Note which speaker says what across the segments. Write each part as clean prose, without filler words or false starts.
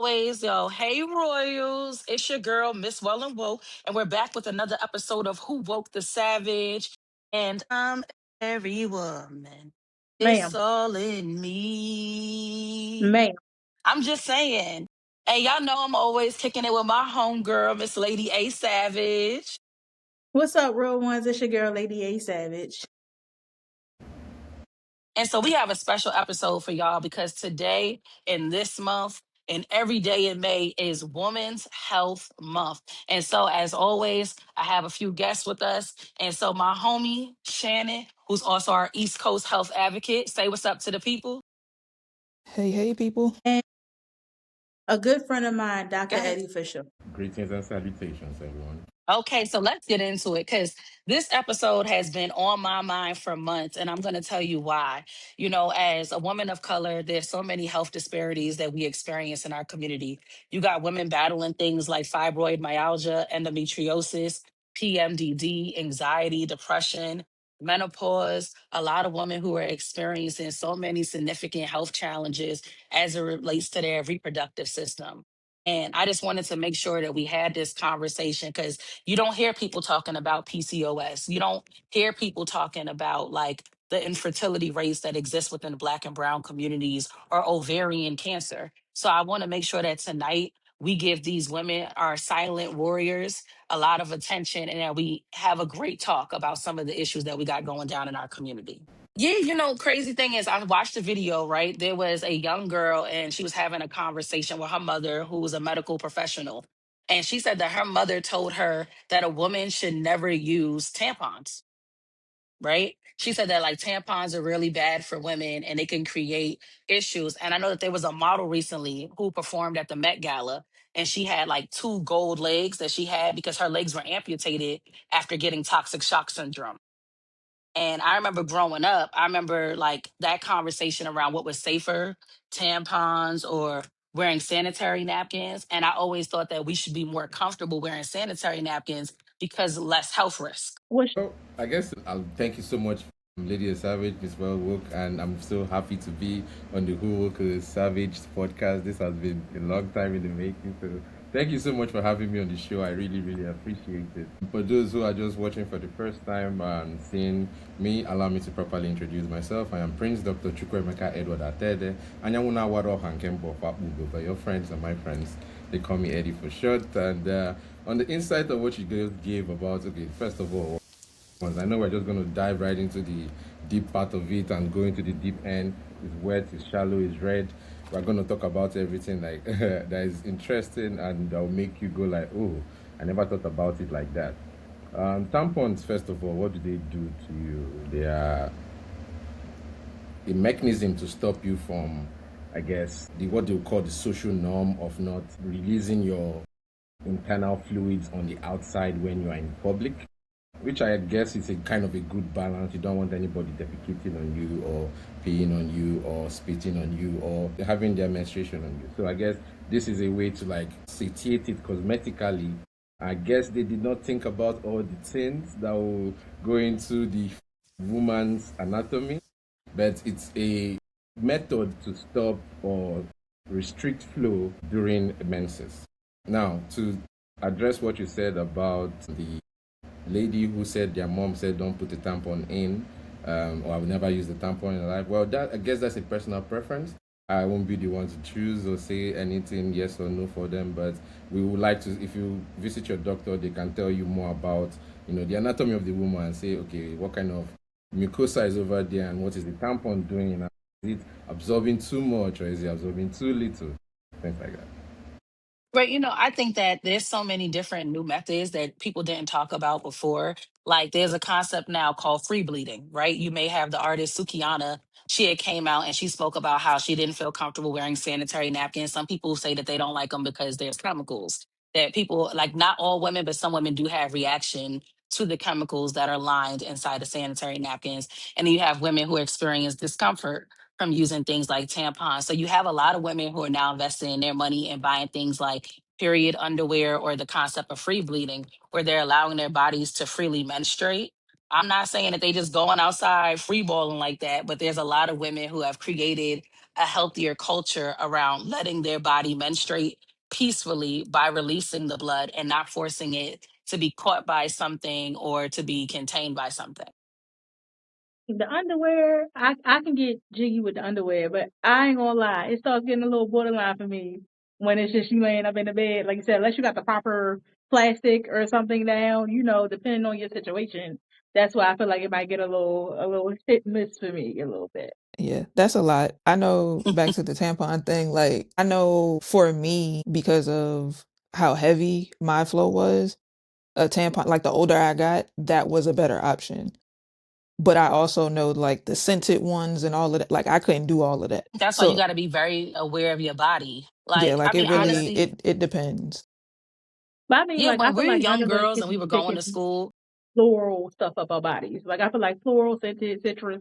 Speaker 1: Always, yo, hey Royals, it's your girl, Miss Well and Woke, and we're back with another episode of Who Woke the Savage. And every woman. It's
Speaker 2: Ma'am,
Speaker 1: all in me.
Speaker 2: ma'am.
Speaker 1: I'm just saying. And y'all know I'm always kicking it with my homegirl, Miss Lady A Savage.
Speaker 2: What's up, real ones? It's your girl, LadyASavage.
Speaker 1: And so we have a special episode for y'all because today and this month and every day in May is Women's Health Month. And so, as always, I have a few guests with us. And so, my homie, Shannon, who's also our East Coast health advocate, say what's up to the people.
Speaker 3: Hey, hey, people.
Speaker 2: And a good friend of mine,
Speaker 1: Go
Speaker 2: Dr.
Speaker 1: ahead.
Speaker 2: Eddie Fisher.
Speaker 4: Greetings and salutations, everyone.
Speaker 1: Okay, so let's get into it because this episode has been on my mind for months, and I'm going to tell you why. You know, as a woman of color, there's so many health disparities that we experience in our community. You got women battling things like fibroid myalgia, endometriosis, PMDD, anxiety, depression, menopause. A lot of women who are experiencing so many significant health challenges as it relates to their reproductive system. And I just wanted to make sure that we had this conversation because you don't hear people talking about PCOS. You don't hear people talking about like the infertility rates that exist within the Black and Brown communities or ovarian cancer. So I want to make sure that tonight we give these women, our silent warriors, a lot of attention and that we have a great talk about some of the issues that we got going down in our community. Yeah, crazy thing is I watched the video, right? There was a young girl and she was having a conversation with her mother, who was a medical professional. And she said that her mother told her that a woman should never use tampons, right? She said that like tampons are really bad for women and they can create issues. And I know that there was a model recently who performed at the Met Gala and she had like two gold legs that she had because her legs were amputated after getting toxic shock syndrome. And I remember growing up, I remember like that conversation around what was safer, tampons or wearing sanitary napkins. And I always thought that we should be more comfortable wearing sanitary napkins because less health risk.
Speaker 2: What's
Speaker 4: Well, I guess I'll thank you so much, LadyASavage, Miss Well Woke, and I'm so happy to be on the Who Woke the Savage podcast. This has been a long time in the making, so thank you so much for having me on the show. I really, really appreciate it. For those who are just watching for the first time and seeing me, allow me to properly introduce myself. I am Prince Dr. Chukwemeka Edward Atede, Anyamuna Waro Hankembo Fabugo, but your friends and my friends, they call me Eddie for short. And on the insight of what you just gave about, okay, first of all, I know we're just going to dive right into the deep part of it and go into the deep end. It's wet, it's shallow, it's red. We're going to talk about everything like that is interesting and that will make you go like, oh, I never thought about it like that. Tampons, first of all, what do they do to you? They are a mechanism to stop you from, I guess, what they call the social norm of not releasing your internal fluids on the outside when you are in public, which I guess is a kind of a good balance. You don't want anybody defecating on you or peeing on you or spitting on you or having their menstruation on you. So I guess this is a way to like satiate it cosmetically. I guess they did not think about all the things that will go into the woman's anatomy, but it's a method to stop or restrict flow during menses. Now, to address what you said about the lady who said their mom said don't put a tampon in, or I will never use the tampon in life. Well, that I guess that's a personal preference. I won't be the one to choose or say anything yes or no for them, but we would like to. If you visit your doctor, they can tell you more about the anatomy of the woman and say, okay, what kind of mucosa is over there and what is the tampon doing? Is it absorbing too much or is it absorbing too little? Things like that.
Speaker 1: But I think that there's so many different new methods that people didn't talk about before. Like there's a concept now called free bleeding, right? You may have the artist Sukiana. She had came out and she spoke about how she didn't feel comfortable wearing sanitary napkins. Some people say that they don't like them because there's chemicals that people like. Not all women, but some women do have reaction to the chemicals that are lined inside the sanitary napkins. And then you have women who experience discomfort from using things like tampons. So you have a lot of women who are now investing their money and buying things like period underwear or the concept of free bleeding, where they're allowing their bodies to freely menstruate. I'm not saying that they just going outside free balling like that, but there's a lot of women who have created a healthier culture around letting their body menstruate peacefully by releasing the blood and not forcing it to be caught by something or to be contained by something.
Speaker 2: The underwear, I can get jiggy with the underwear, but I ain't gonna lie, it starts getting a little borderline for me when it's just you laying up in the bed, like you said, unless you got the proper plastic or something down, depending on your situation. That's why I feel like it might get a little hit and miss for me a little bit.
Speaker 3: Yeah, that's a lot. I know back to the tampon thing, like I know for me, because of how heavy my flow was, a tampon, like the older I got, that was a better option. But I also know like the scented ones and all of that, like I couldn't do all of that.
Speaker 1: That's why you
Speaker 3: So
Speaker 1: got to be very aware of your body.
Speaker 3: yeah,
Speaker 1: Like, I
Speaker 3: like it
Speaker 1: mean,
Speaker 3: really
Speaker 1: honestly,
Speaker 3: it depends.
Speaker 2: But I mean,
Speaker 1: yeah,
Speaker 2: like, I
Speaker 1: when
Speaker 2: feel
Speaker 1: we were
Speaker 2: like none
Speaker 1: young
Speaker 2: of us
Speaker 1: girls
Speaker 2: should
Speaker 1: and we
Speaker 2: be
Speaker 1: were going to
Speaker 2: taking
Speaker 1: school,
Speaker 2: floral stuff up our bodies. Like, I feel like floral, scented, citrus.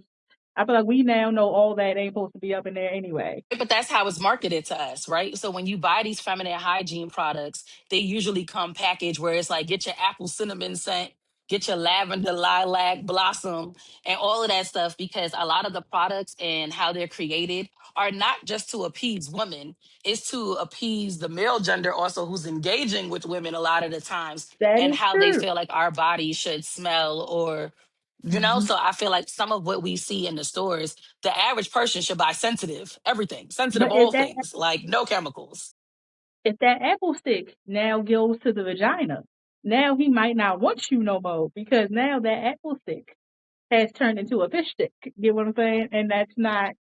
Speaker 2: I feel like we now know all that ain't supposed to be up in there anyway.
Speaker 1: but that's how it's marketed to us, right? So when you buy these feminine hygiene products, they usually come packaged where it's like, get your apple cinnamon scent, get your lavender lilac blossom, and all of that stuff, because a lot of the products and how they're created are not just to appease women, it's to appease the male gender also, who's engaging with women a lot of the times,
Speaker 2: That
Speaker 1: and
Speaker 2: is
Speaker 1: how they
Speaker 2: true.
Speaker 1: feel like our bodies should smell, or
Speaker 2: Hmm.
Speaker 1: so I feel like some of what we see in the stores, the average person should buy sensitive, everything, sensitive,
Speaker 2: But
Speaker 1: all things, like no chemicals.
Speaker 2: if that apple stick now goes to the vagina, now he might not want you no more because now that apple stick has turned into a fish stick. Get what I'm saying? And that's not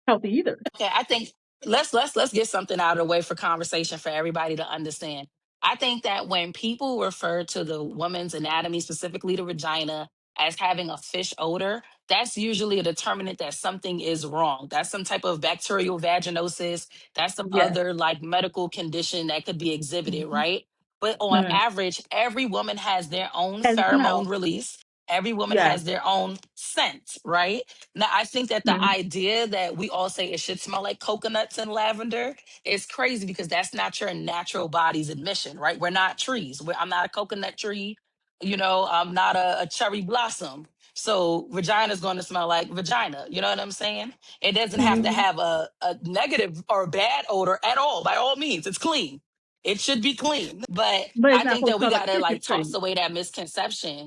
Speaker 2: healthy either.
Speaker 1: Okay, I think let's get something out of the way for conversation for everybody to understand. I think that when people refer to the woman's anatomy, specifically the vagina, as having a fish odor, that's usually a determinant that something is wrong. That's some type of bacterial vaginosis. That's some
Speaker 2: Yes.
Speaker 1: other like medical condition that could be exhibited,
Speaker 2: Hmm.
Speaker 1: right? But on average, every woman has their own
Speaker 2: As well.
Speaker 1: pheromone release. Every woman
Speaker 2: Yes.
Speaker 1: has their own scent, right? Now, I think that the
Speaker 2: Hmm.
Speaker 1: idea that we all say it should smell like coconuts and lavender is crazy, because that's not your natural body's admission, right? We're not trees. I'm not a coconut tree. I'm not a cherry blossom. So vagina is going to smell like vagina. You know what I'm saying? It doesn't have to
Speaker 2: Hmm.
Speaker 1: have a negative or bad odor at all. By all means, it's clean. It should be clean. But
Speaker 2: But it's
Speaker 1: I
Speaker 2: not
Speaker 1: think
Speaker 2: supposed
Speaker 1: that
Speaker 2: to
Speaker 1: we
Speaker 2: smell like
Speaker 1: got to
Speaker 2: Christmas
Speaker 1: like toss
Speaker 2: tree.
Speaker 1: away that misconception.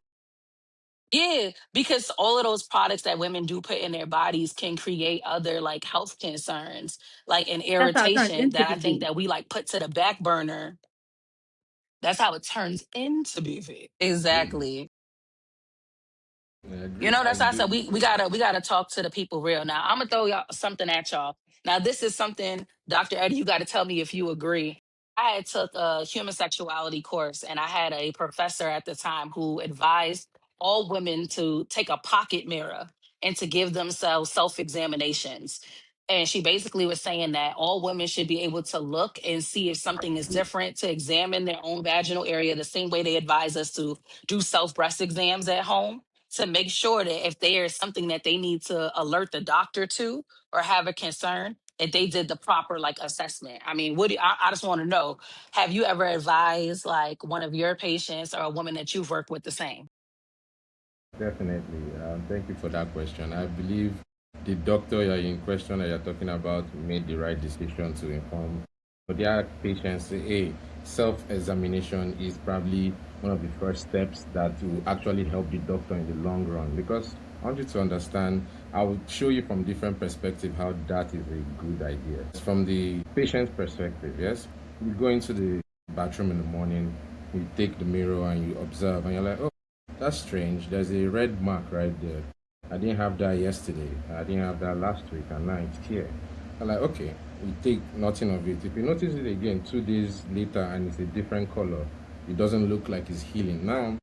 Speaker 1: Yeah, because all of those products that women do put in their bodies can create other like health concerns, like an
Speaker 2: That's how it turns
Speaker 1: irritation
Speaker 2: into
Speaker 1: that I think
Speaker 2: disease.
Speaker 1: that we like put to the back burner. That's how it turns into BV. Exactly.
Speaker 4: I agree. I
Speaker 1: That's why I said
Speaker 4: do.
Speaker 1: we gotta talk to the people real. Now I'm gonna throw y'all something at y'all. Now this is something, Dr. Eddie, you gotta tell me if you agree. I had took a human sexuality course, and I had a professor at the time who advised all women to take a pocket mirror and to give themselves self-examinations. And she basically was saying that all women should be able to look and see if something is different, to examine their own vaginal area the same way they advise us to do self-breast exams at home, to make sure that if there is something that they need to alert the doctor to or have a concern, that they did the proper like assessment. I mean, I just want to know, have you ever advised like one of your patients or a woman that you've worked with the same?
Speaker 4: Definitely. Thank you for that question. I believe the doctor you're in question that you're talking about made the right decision to inform. But there are patients say, hey, self-examination is probably one of the first steps that will actually help the doctor in the long run. Because I want you to understand, I will show you from different perspective how that is a good idea. From the patient's perspective, yes, you go into the bathroom in the morning, you take the mirror and you observe, and you're like, oh, that's strange. There's a red mark right there. I didn't have that yesterday. I didn't have that last week, and now it's here. I'm like, okay, we take nothing of it. If you notice it again 2 days later and it's a different color, it doesn't look like it's healing. Now,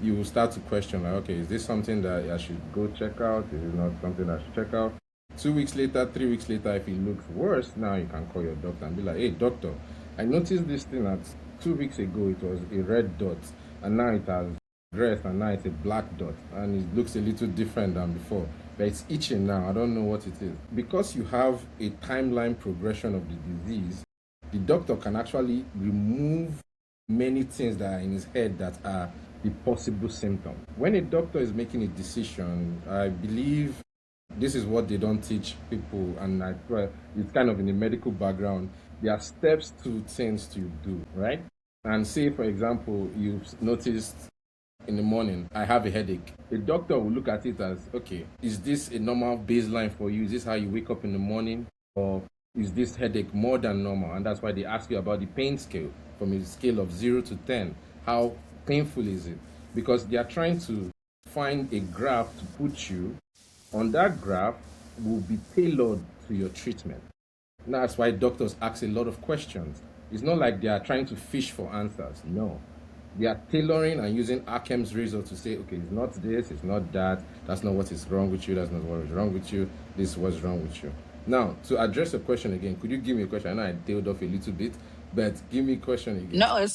Speaker 4: you will start to question, like, okay, is this something that I should go check out? Is it not something I should check out? 2 weeks later, 3 weeks later, if it looks worse, now you can call your doctor and be like, hey, doctor, I noticed this thing that 2 weeks ago it was a red dot, and now it has dressed, and now it's a black dot, and it looks a little different than before, but it's itching now. I don't know what it is. Because you have a timeline progression of the disease, the doctor can actually remove many things that are in his head that are the possible symptom. When a doctor is making a decision, I believe this is what they don't teach people, and it's kind of in the medical background. There are steps to things to do, right? And say, for example, you've noticed in the morning, I have a headache. The doctor will look at it as, okay, is this a normal baseline for you? Is this how you wake up in the morning? Or is this headache more than normal? And that's why they ask you about the pain scale from a scale of 0 to 10. How painful is it? Because they are trying to find a graph to put you on. That graph will be tailored to your treatment. And that's why doctors ask a lot of questions. It's not like they are trying to fish for answers. No. They are tailoring and using Akem's razor to say, okay, it's not this, it's not that, that's not what is wrong with you, that's not what is wrong with you, this is what's wrong with you. Now, to address the question again, could you give me a question? I know I tailed off a little bit, but give me a question again.
Speaker 1: No,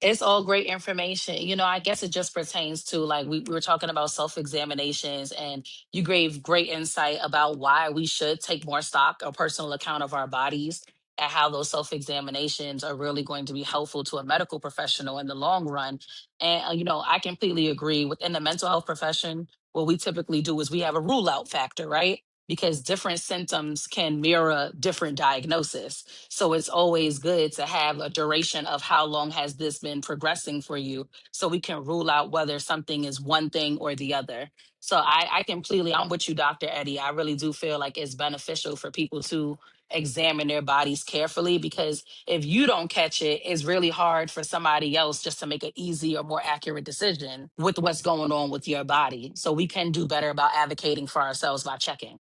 Speaker 1: it's all great information. I guess it just pertains to, like, we were talking about self-examinations, and you gave great insight about why we should take more stock or personal account of our bodies, and how those self-examinations are really going to be helpful to a medical professional in the long run. And I completely agree. Within the mental health profession, what we typically do is we have a rule out factor, right? Because different symptoms can mirror different diagnosis. So it's always good to have a duration of how long has this been progressing for you, so we can rule out whether something is one thing or the other. So I completely, I'm with you, Dr. Eddie. I really do feel like it's beneficial for people to examine their bodies carefully, because if you don't catch it, it's really hard for somebody else just to make an easy or more accurate decision with what's going on with your body. So we can do better about advocating for ourselves by checking.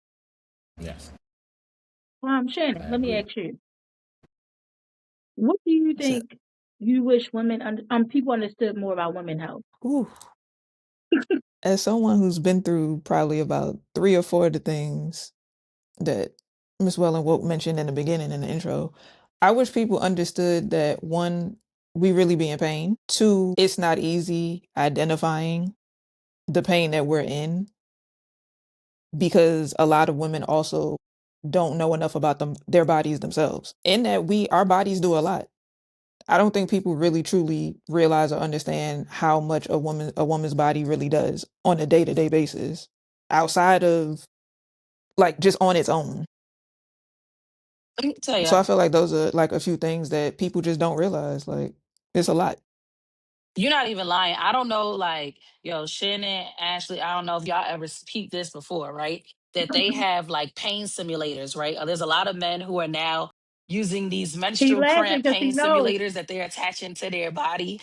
Speaker 4: Yes,
Speaker 2: Shannon,
Speaker 4: I
Speaker 2: let me
Speaker 4: agree.
Speaker 2: ask you, what do you
Speaker 3: So,
Speaker 2: think you wish people understood more about women's health?
Speaker 3: ooh, as someone who's been through probably about 3 or 4 of the things that Miss Welland Woke mentioned in the beginning in the intro, I wish people understood that, one, we really be in pain. Two, it's not easy identifying the pain that we're in, because a lot of women also don't know enough about their bodies themselves. In that, our bodies do a lot. I don't think people really truly realize or understand how much a woman's body really does on a day-to-day basis, outside of, like, just on its own.
Speaker 1: Let me tell
Speaker 3: So
Speaker 1: you,
Speaker 3: I feel like those are like a few things that people just don't realize. Like, it's a lot.
Speaker 1: you're not even lying. I don't know, like, Shannon, Ashley, I don't know if y'all ever peeped this before, right? That they have like pain simulators, right? There's a lot of men who are now using these
Speaker 2: He
Speaker 1: menstrual
Speaker 2: laughing
Speaker 1: cramp
Speaker 2: because he
Speaker 1: pain
Speaker 2: knows.
Speaker 1: simulators that they're attaching to their body,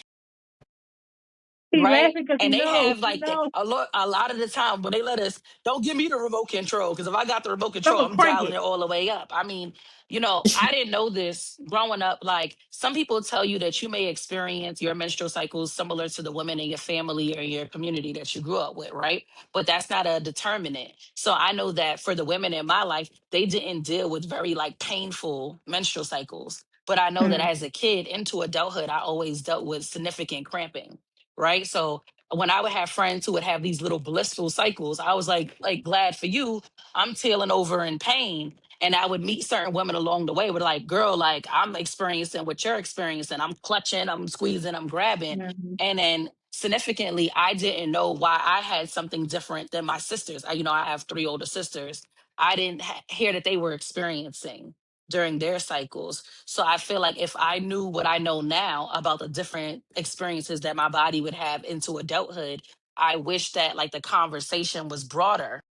Speaker 2: He
Speaker 1: right?
Speaker 2: laughing because he
Speaker 1: And they
Speaker 2: knows.
Speaker 1: have
Speaker 2: He
Speaker 1: like
Speaker 2: knows.
Speaker 1: a lot of the time when they let us, don't give me the remote control, because if I got the remote
Speaker 2: I'm
Speaker 1: control,
Speaker 2: gonna
Speaker 1: I'm
Speaker 2: crank
Speaker 1: dialing
Speaker 2: it.
Speaker 1: it all the way up. I mean, I didn't know this growing up. Like, some people tell you that you may experience your menstrual cycles similar to the women in your family or your community that you grew up with, right? But that's not a determinant. So I know that for the women in my life, they didn't deal with very like painful menstrual cycles. But I know that
Speaker 2: Mm.
Speaker 1: as a kid into adulthood, I always dealt with significant cramping, right? So when I would have friends who would have these little blissful cycles, I was like glad for you. I'm tailing over in pain. And I would meet certain women along the way with, like, girl, like, I'm experiencing what you're experiencing. I'm clutching, I'm squeezing, I'm grabbing.
Speaker 2: Mhm.
Speaker 1: And then significantly, I didn't know why I had something different than my sisters. I have 3 older sisters. I didn't hear that they were experiencing during their cycles. So I feel like if I knew what I know now about the different experiences that my body would have into adulthood, I wish that, like, the conversation was broader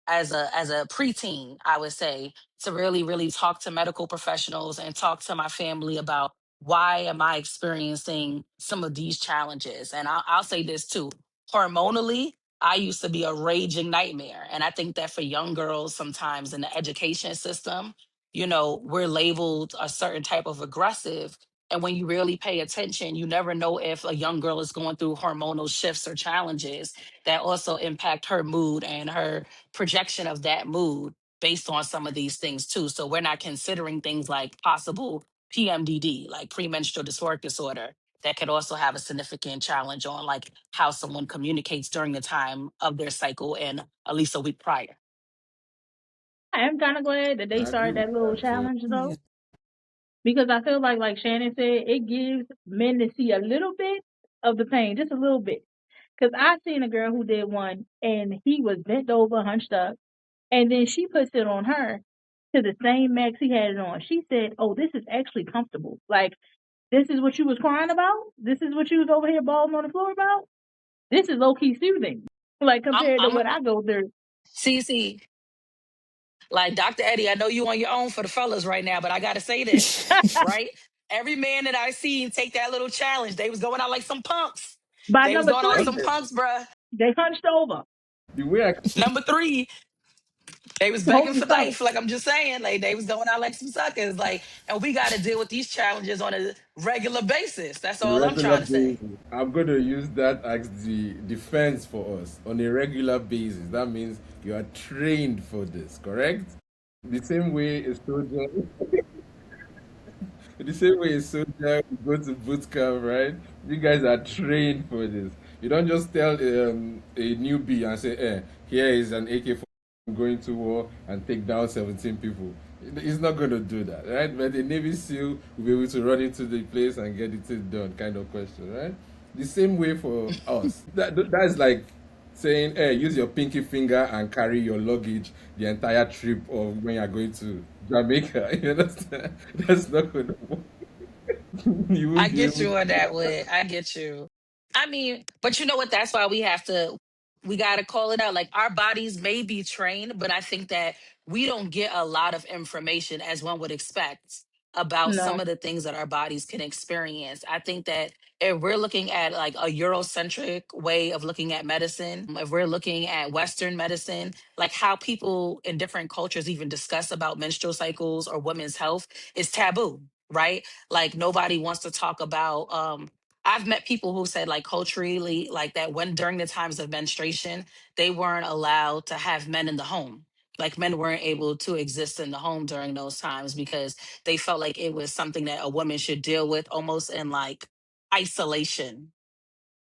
Speaker 1: as a preteen, I would say, to really, really talk to medical professionals and talk to my family about why am I experiencing some of these challenges. And I'll say this too, hormonally, I used to be a raging nightmare. And I think that for young girls, sometimes in the education system, we're labeled a certain type of aggressive. And when you really pay attention, you never know if a young girl is going through hormonal shifts or challenges that also impact her mood and her projection of that mood based on some of these things too. So we're not considering things like possible PMDD, like premenstrual dysphoric disorder, that could also have a significant challenge on like how someone communicates during the time of their cycle and at least a week prior.
Speaker 2: I am kind of glad that they
Speaker 4: I agree
Speaker 2: started
Speaker 4: with
Speaker 2: that little
Speaker 4: that. So
Speaker 2: challenge
Speaker 3: Yeah.
Speaker 2: though, because I feel like Shannon said, it gives men to see a little bit of the pain, just a little bit. Because I seen a girl who did one, and he was bent over, hunched up, And then she puts it on her to the same max he had it on. She said, "Oh, this is actually comfortable. Like, this is what you was crying about? This is what you was over here bawling on the floor about? This is low key soothing. Like, compared to
Speaker 1: I'm
Speaker 2: what I go through."
Speaker 1: CC, like Dr. Eddie, I know you on your own for the fellas right now, but I gotta say this, right? Every man that I seen take that little challenge, they was going out like some punks.
Speaker 2: By
Speaker 1: They was
Speaker 2: number
Speaker 1: going out like some
Speaker 2: three,
Speaker 4: Okay.
Speaker 1: punks, bruh.
Speaker 2: they hunched over,
Speaker 4: The way I
Speaker 1: Number three, they was begging
Speaker 2: holding
Speaker 1: for
Speaker 2: stomach.
Speaker 1: life. Like I'm just saying, like they was going out like some suckers. Like, and we got to deal with these challenges on a regular basis. That's all I'm
Speaker 4: regular
Speaker 1: trying to say.
Speaker 4: basis. I'm going to use that as the defense for us on a regular basis. That means you are trained for this, correct? The same way a soldier, the same way a soldier go to boot camp, right? You guys are trained for this. You don't just tell a newbie and say, here is an AK-47 going to war and take down 17 people. He's not going to do that, right? But the Navy SEAL will be able to run into the place and get it done, kind of question, right? The same way for us. That's like saying, hey, use your pinky finger and carry your luggage the entire trip of when you're going to Jamaica. You understand? That's not going to work. You
Speaker 1: I
Speaker 4: won't be
Speaker 1: get
Speaker 4: able
Speaker 1: you on
Speaker 4: to.
Speaker 1: that one. I get you. I mean, but you know what? That's why we got to call it out. Like our bodies may be trained, but I think that we don't get a lot of information as one would expect about some
Speaker 2: No.
Speaker 1: of the things that our bodies can experience. I think that if we're looking at like a Eurocentric way of looking at medicine, if we're looking at Western medicine, like how people in different cultures even discuss about menstrual cycles or women's health is taboo, right? Like nobody wants to talk about I've met people who said like culturally like that when during the times of menstruation they weren't allowed to have men in the home, like men weren't able to exist in the home during those times because they felt like it was something that a woman should deal with almost in like isolation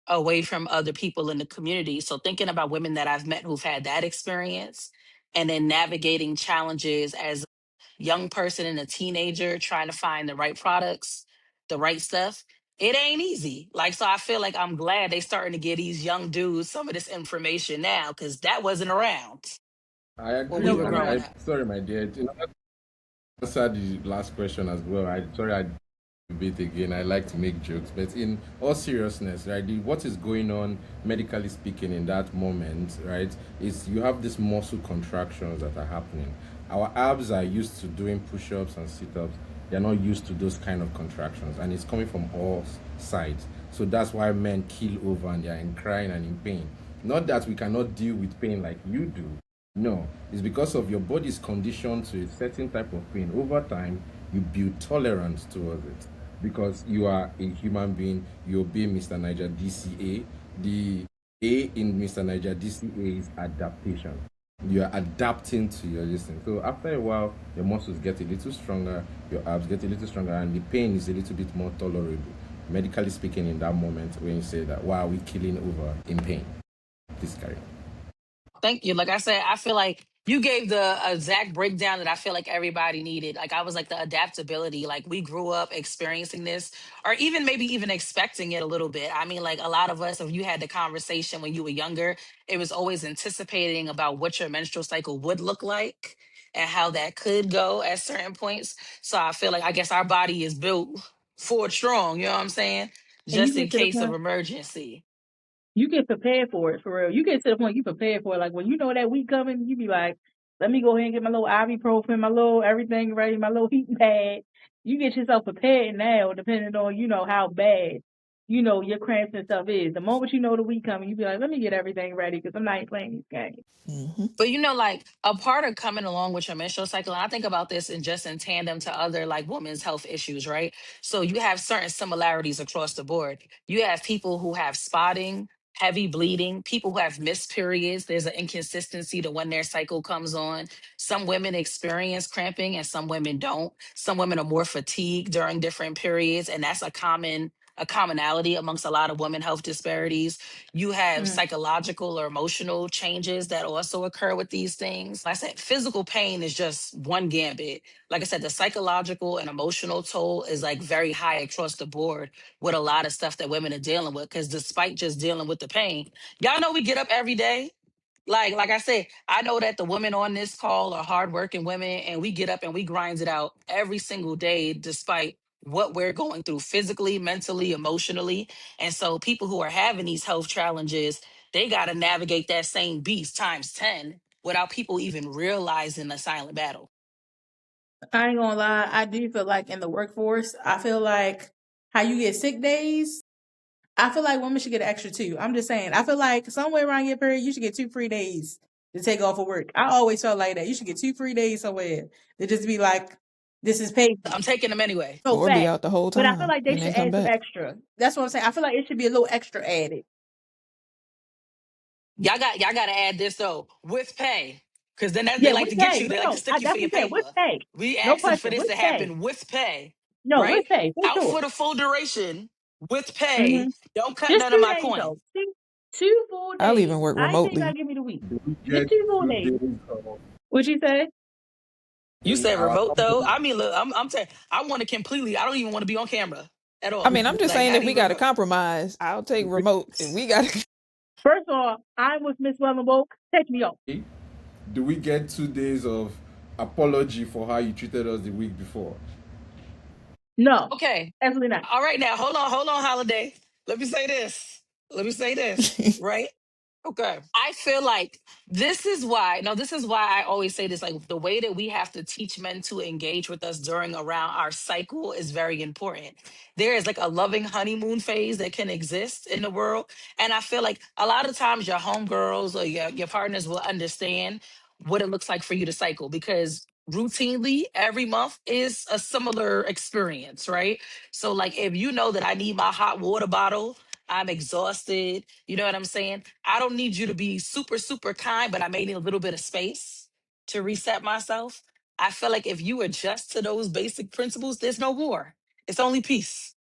Speaker 1: away from other people in the community. So thinking about women that I've met who've had that experience and then navigating challenges as young person and a teenager trying to find the right products, the right stuff, it ain't easy. Like, so I feel like I'm glad they starting to get these young dudes some of this information now because that wasn't around
Speaker 4: I
Speaker 1: when we
Speaker 4: agree,
Speaker 2: No,
Speaker 1: were
Speaker 2: it's
Speaker 4: and
Speaker 2: not.
Speaker 1: growing
Speaker 4: I
Speaker 1: up.
Speaker 4: sorry, my dear. Answer the last question as well. I sorry I bit again. I like to make jokes, but in all seriousness, right? What is going on medically speaking in that moment, right? Is you have these muscle contractions that are happening. Our abs are used to doing push-ups and sit-ups. They're not used to those kind of contractions, and it's coming from all sides. So that's why men keel over and they're in crying and in pain. Not that we cannot deal with pain like you do. No, it's because of your body's conditioned to a certain type of pain. Over time, you build tolerance towards it because you are a human being. You obey Mr. Niger DCA. The A in Mr. Niger DCA is adaptation. You are adapting to your listening. So after a while, your muscles get a little stronger, your abs get a little stronger, and the pain is a little bit more tolerable. Medically speaking, in that moment when you say that, why are we killing over in pain? Please carry on.
Speaker 1: Thank you. Like I said, I feel like you gave the exact breakdown that I feel like everybody needed. Like I was like the adaptability. Like we grew up experiencing this, or even maybe even expecting it a little bit. I mean, like a lot of us, if you had the conversation when you were younger, it was always anticipating about what your menstrual cycle would look like and how that could go at certain points. So I feel like I guess our body is built for it strong. You know what I'm saying?
Speaker 2: And you
Speaker 1: Just in
Speaker 2: get to the
Speaker 1: case of
Speaker 2: point,
Speaker 1: emergency.
Speaker 2: you get prepared for it, for real. You get to the point you prepared for it. Like when you know that week coming, you be like, let me go ahead and get my little ibuprofen, my little everything ready, my little heating pad. You get yourself prepared now, depending on, how bad, your cramps and stuff is. The moment you know the week coming, you be like, let me get everything ready because I'm not playing these games.
Speaker 3: Hmm.
Speaker 1: But like a part of coming along with your menstrual cycle, and I think about this in just in tandem to other like women's health issues, right? So you have certain similarities across the board. You have people who have spotting, heavy bleeding, people who have missed periods. There's an inconsistency to when their cycle comes on. Some women experience cramping and some women don't. Some women are more fatigued during different periods, and that's a commonality amongst a lot of women health disparities. You have
Speaker 2: Mm.
Speaker 1: psychological or emotional changes that also occur with these things. Like I said, physical pain is just one gambit. Like I said, the psychological and emotional toll is like very high across the board with a lot of stuff that women are dealing with. Because despite just dealing with the pain, y'all know we get up every day. Like I said, I know that the women on this call are hardworking women, and we get up and we grind it out every single day, despite what we're going through physically, mentally, emotionally. And so, people who are having these health challenges, they got to navigate that same beast times 10 without people even realizing the silent battle.
Speaker 2: I ain't gonna lie, I do feel like in the workforce, I feel like how you get sick days, I feel like women should get an extra two. I'm just saying. I feel like somewhere around your period, you should get 2 free days to take off of work. I always felt like that. You should get 2 free days somewhere to just be like, this is paid.
Speaker 1: I'm taking them anyway.
Speaker 2: So
Speaker 3: Or be
Speaker 2: fat.
Speaker 3: out the whole
Speaker 2: But I feel
Speaker 3: time
Speaker 2: like they
Speaker 3: and
Speaker 2: should
Speaker 3: then come
Speaker 2: add some
Speaker 3: back.
Speaker 2: extra. That's what I'm saying. I feel like it should be a little extra added.
Speaker 1: Y'all got to add this though with pay, because then as they
Speaker 2: Yeah,
Speaker 1: like
Speaker 2: with
Speaker 1: to get
Speaker 2: pay.
Speaker 1: you,
Speaker 2: No,
Speaker 1: they like to
Speaker 2: no.
Speaker 1: stick
Speaker 2: I
Speaker 1: you for your
Speaker 2: definitely said with
Speaker 1: paper.
Speaker 2: pay.
Speaker 1: We
Speaker 2: No
Speaker 1: asking for
Speaker 2: question.
Speaker 1: this
Speaker 2: With
Speaker 1: to
Speaker 2: pay.
Speaker 1: happen with pay,
Speaker 2: No, with
Speaker 1: right?
Speaker 2: pay, for
Speaker 1: Out
Speaker 2: sure.
Speaker 1: for the full duration with pay.
Speaker 2: Mm-hmm.
Speaker 1: Don't cut
Speaker 2: Just
Speaker 1: none of
Speaker 2: 2
Speaker 1: my
Speaker 2: days
Speaker 1: coin.
Speaker 2: though. 2 full
Speaker 3: I'll
Speaker 2: days.
Speaker 3: even work
Speaker 2: I ain't say you gotta
Speaker 3: remotely.
Speaker 2: give me the week.
Speaker 4: Do we
Speaker 2: Just
Speaker 4: get
Speaker 2: 2 full
Speaker 4: 2
Speaker 2: days.
Speaker 4: days of
Speaker 2: What you say?
Speaker 1: You
Speaker 4: in
Speaker 1: said
Speaker 4: our
Speaker 1: remote though.
Speaker 4: company?
Speaker 1: I mean, look, I'm saying I want to completely. I don't even want to be on camera at
Speaker 3: I
Speaker 1: all.
Speaker 3: mean, I'm just
Speaker 1: Like
Speaker 3: saying
Speaker 1: not
Speaker 3: if we
Speaker 1: even
Speaker 3: got to
Speaker 1: remote.
Speaker 3: compromise, I'll take remote. If we got to,
Speaker 2: First of all, I'm with Miss Wellenboke. Take me off.
Speaker 4: Do we get 2 days of apology for how you treated us the week before?
Speaker 2: No,
Speaker 1: Okay.
Speaker 2: absolutely not.
Speaker 1: All right, now hold on, Holiday. Let me say this. Let me say this. Right. Okay. I feel like this is why, no, this is why I always say this, like the way that we have to teach men to engage with us during around our cycle is very important. There is like a loving honeymoon phase that can exist in the world. And I feel like a lot of times your homegirls or your partners will understand what it looks like for you to cycle because routinely every month is a similar experience, right? So like if you know that I need my hot water bottle, I'm exhausted, you know what I'm saying? I don't need you to be super, super kind, but I may need a little bit of space to reset myself. I feel like if you adjust to those basic principles, there's no war. It's only peace.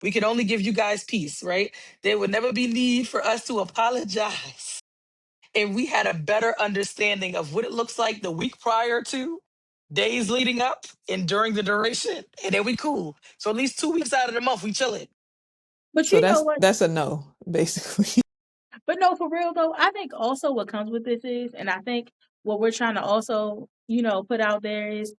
Speaker 1: We can only give you guys peace, right? There would never be need for us to apologize if we had a better understanding of what it looks like the week prior to, days leading up, and during the duration, and then we cool. So at least 2 weeks out of the month, we chilling.
Speaker 2: But
Speaker 3: so
Speaker 2: you know what?
Speaker 3: that's a no, basically.
Speaker 2: But no, for real though, I think also what comes with this is, and I think what we're trying to also, put out there is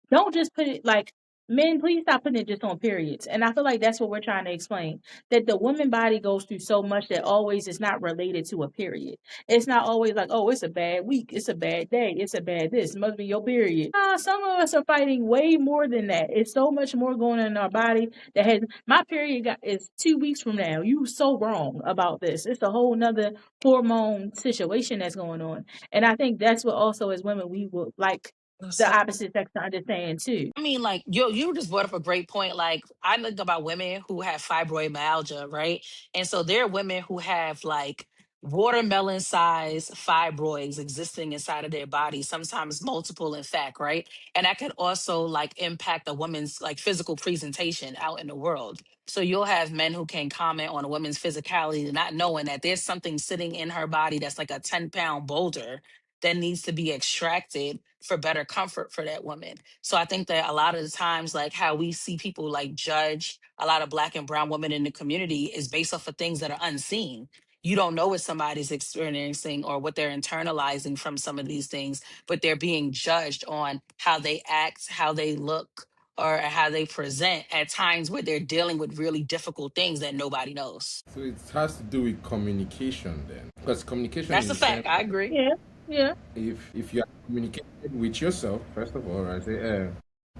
Speaker 2: don't just put it like men, please stop putting it just on periods. And I feel like that's what we're trying to explain. That the woman body goes through so much that always is not related to a period. It's not always like, oh, it's a bad week, it's a bad day, it's a bad this, it must be your period. Some of us are fighting way more than that. It's so much more going on in our body that has my period is 2 weeks from now. You so wrong about this. It's a whole nother hormone situation that's going on. And I think that's what also as women we will like the opposite sex to understand too.
Speaker 1: I mean, like, yo, you just brought up a great point. Like, I think about women who have fibromyalgia, right? And so there are women who have like watermelon size fibroids existing inside of their body, sometimes multiple, in fact, right? And that could also like impact a woman's like physical presentation out in the world. So you'll have men who can comment on a woman's physicality, not knowing that there's something sitting in her body that's like a 10-pound boulder that needs to be extracted for better comfort for that woman. So I think that a lot of the times, like how we see people like judge a lot of Black and brown women in the community is based off of things that are unseen. You don't know what somebody's experiencing or what they're internalizing from some of these things, but they're being judged on how they act, how they look, or how they present at times where they're dealing with really difficult things that nobody knows.
Speaker 4: So it has to do with communication then, because communication
Speaker 1: That's
Speaker 4: in
Speaker 1: a
Speaker 4: the sense
Speaker 1: fact. I agree.
Speaker 2: Yeah, yeah.
Speaker 4: if you are communicating with yourself first of all, I say,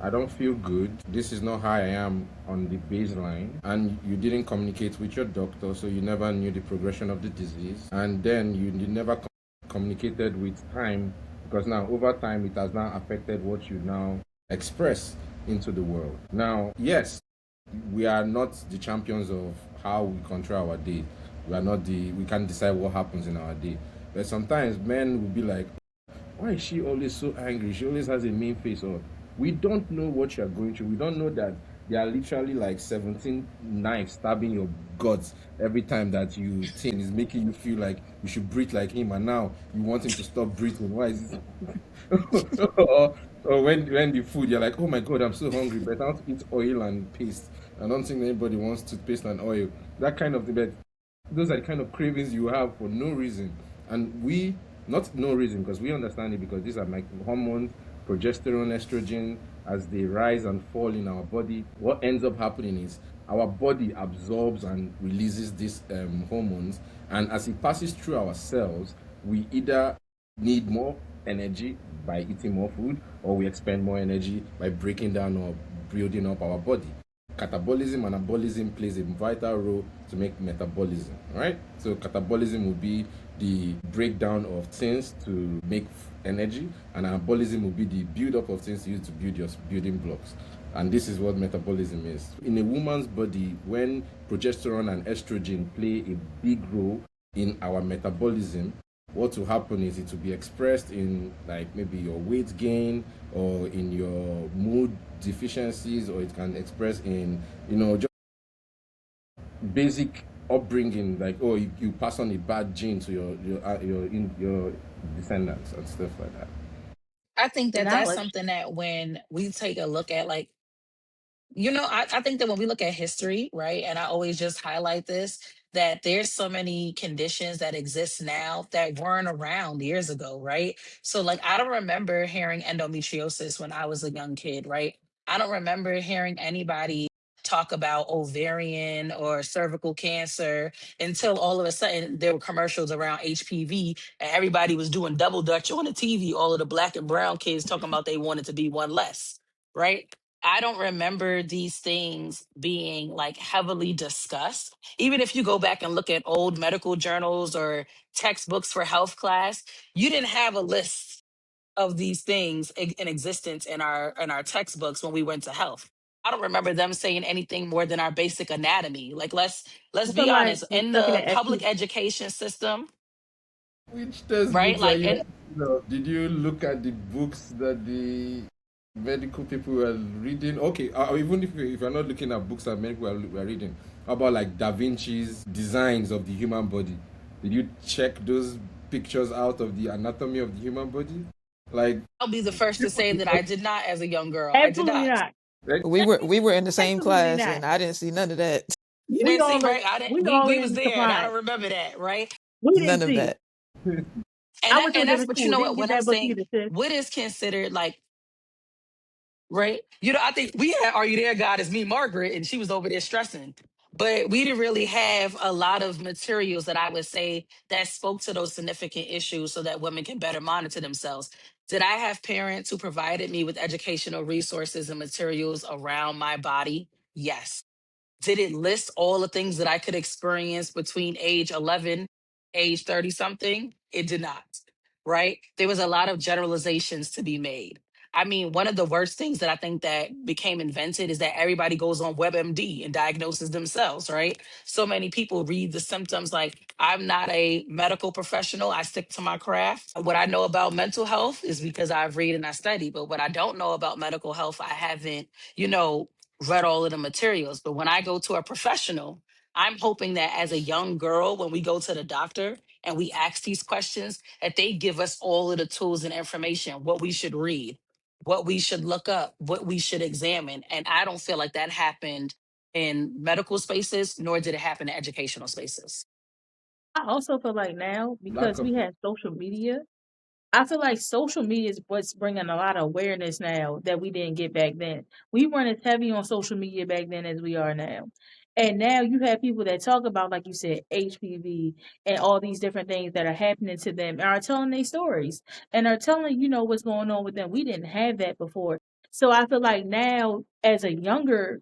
Speaker 4: I don't feel good. This is not how I am on the baseline, and you didn't communicate with your doctor, so you never knew the progression of the disease, and then you never communicated with time, because now over time it has now affected what you now express into the world. Now, yes, we are not the champions of how we control our day. We can't decide what happens in our day. But sometimes men will be like, why is she always so angry? She always has a mean face. Or we don't know what you're going through. We don't know that there are literally like 17 knives stabbing your guts every time that you think is making you feel like you should breathe like him, and now you want him to stop breathing. Why is this? or when the food, you're like, oh my god, I'm so hungry, but I want to eat oil and paste. I don't think anybody wants toothpaste and oil. That kind of thing. But those are the kind of cravings you have for no reason. And we, not no reason, because we understand it, because these are hormones, progesterone, estrogen, as they rise and fall in our body. What ends up happening is our body absorbs and releases these hormones, and as it passes through our cells, we either need more energy by eating more food, or we expend more energy by breaking down or building up our body. Catabolism and anabolism plays a vital role to make metabolism, right? So catabolism would be the breakdown of things to make energy, and anabolism will be the build-up of things used to build your building blocks. And this is what metabolism is. In a woman's body, when progesterone and estrogen play a big role in our metabolism, what will happen is it will be expressed in like maybe your weight gain, or in your mood deficiencies, or it can express in, just basic upbringing, like, oh, you pass on a bad gene to your descendants and stuff like that.
Speaker 1: I think
Speaker 2: The
Speaker 1: that that's
Speaker 2: knowledge.
Speaker 1: something that when we take a look at, like, I think that when we look at history, right, and I always just highlight this, that there's so many conditions that exist now that weren't around years ago, right? So, like, I don't remember hearing endometriosis when I was a young kid, right? I don't remember hearing anybody talk about ovarian or cervical cancer until all of a sudden there were commercials around HPV and everybody was doing double dutch on the TV, all of the black and brown kids talking about they wanted to be one less, right? I don't remember these things being like heavily discussed. Even if you go back and look at old medical journals or textbooks for health class, you didn't have a list of these things in existence in our textbooks when we went to health. I don't remember them saying anything more than our basic anatomy. Like, let's
Speaker 2: I feel
Speaker 1: be
Speaker 2: like
Speaker 1: honest,
Speaker 2: we're
Speaker 1: in
Speaker 2: looking
Speaker 1: the
Speaker 2: at
Speaker 1: public education system,
Speaker 4: Which
Speaker 1: right?
Speaker 4: textbooks are
Speaker 1: Like,
Speaker 4: you
Speaker 1: and
Speaker 4: thinking of? Did you look at the books that the medical people were reading? Okay, even if you're not looking at books that medical were reading, how about like Da Vinci's designs of the human body? Did you check those pictures out of the anatomy of the human body? Like,
Speaker 1: I'll be the first to
Speaker 4: people
Speaker 1: say
Speaker 4: do
Speaker 1: that
Speaker 4: not.
Speaker 1: I did not as a young girl. I did
Speaker 2: absolutely
Speaker 1: not.
Speaker 2: not.
Speaker 4: Like,
Speaker 3: We were in the same
Speaker 2: Absolutely
Speaker 3: class
Speaker 2: not.
Speaker 3: and I didn't see none of that.
Speaker 1: You
Speaker 2: We
Speaker 1: didn't see,
Speaker 2: all in,
Speaker 1: right? I didn't.
Speaker 2: we all
Speaker 1: We was
Speaker 2: in
Speaker 1: there, and I don't
Speaker 2: compliance.
Speaker 1: remember that, right?
Speaker 2: We didn't
Speaker 3: None of
Speaker 2: see it.
Speaker 3: that.
Speaker 2: I went to a
Speaker 1: And that's,
Speaker 2: different
Speaker 1: but you
Speaker 2: school.
Speaker 1: know
Speaker 2: Didn't
Speaker 1: what?
Speaker 2: get
Speaker 1: When I'm
Speaker 2: that book
Speaker 1: saying
Speaker 2: either, sis.
Speaker 1: what is considered like, right? I think we had Are You There, God, is me, Margaret, and she was over there stressing. But we didn't really have a lot of materials that I would say that spoke to those significant issues so that women can better monitor themselves. Did I have parents who provided me with educational resources and materials around my body? Yes. Did it list all the things that I could experience between age 11, age 30 something? It did not, right? There was a lot of generalizations to be made. I mean, one of the worst things that I think that became invented is that everybody goes on WebMD and diagnoses themselves, right? So many people read the symptoms like, I'm not a medical professional. I stick to my craft. What I know about mental health is because I've read and I study, but what I don't know about medical health, I haven't, you know, read all of the materials. But when I go to a professional, I'm hoping that as a young girl, when we go to the doctor and we ask these questions, that they give us all of the tools and information, what we should read, what we should look up, what we should examine. And I don't feel like that happened in medical spaces, nor did it happen in educational spaces.
Speaker 2: I also feel like now,
Speaker 4: lack
Speaker 2: because
Speaker 4: of.
Speaker 2: we have social media, I feel like social media is what's bringing a lot of awareness now that we didn't get back then. We weren't as heavy on social media back then as we are now. And now you have people that talk about, like you said, HPV and all these different things that are happening to them and are telling their stories and are telling, what's going on with them. We didn't have that before. So I feel like now, as a younger,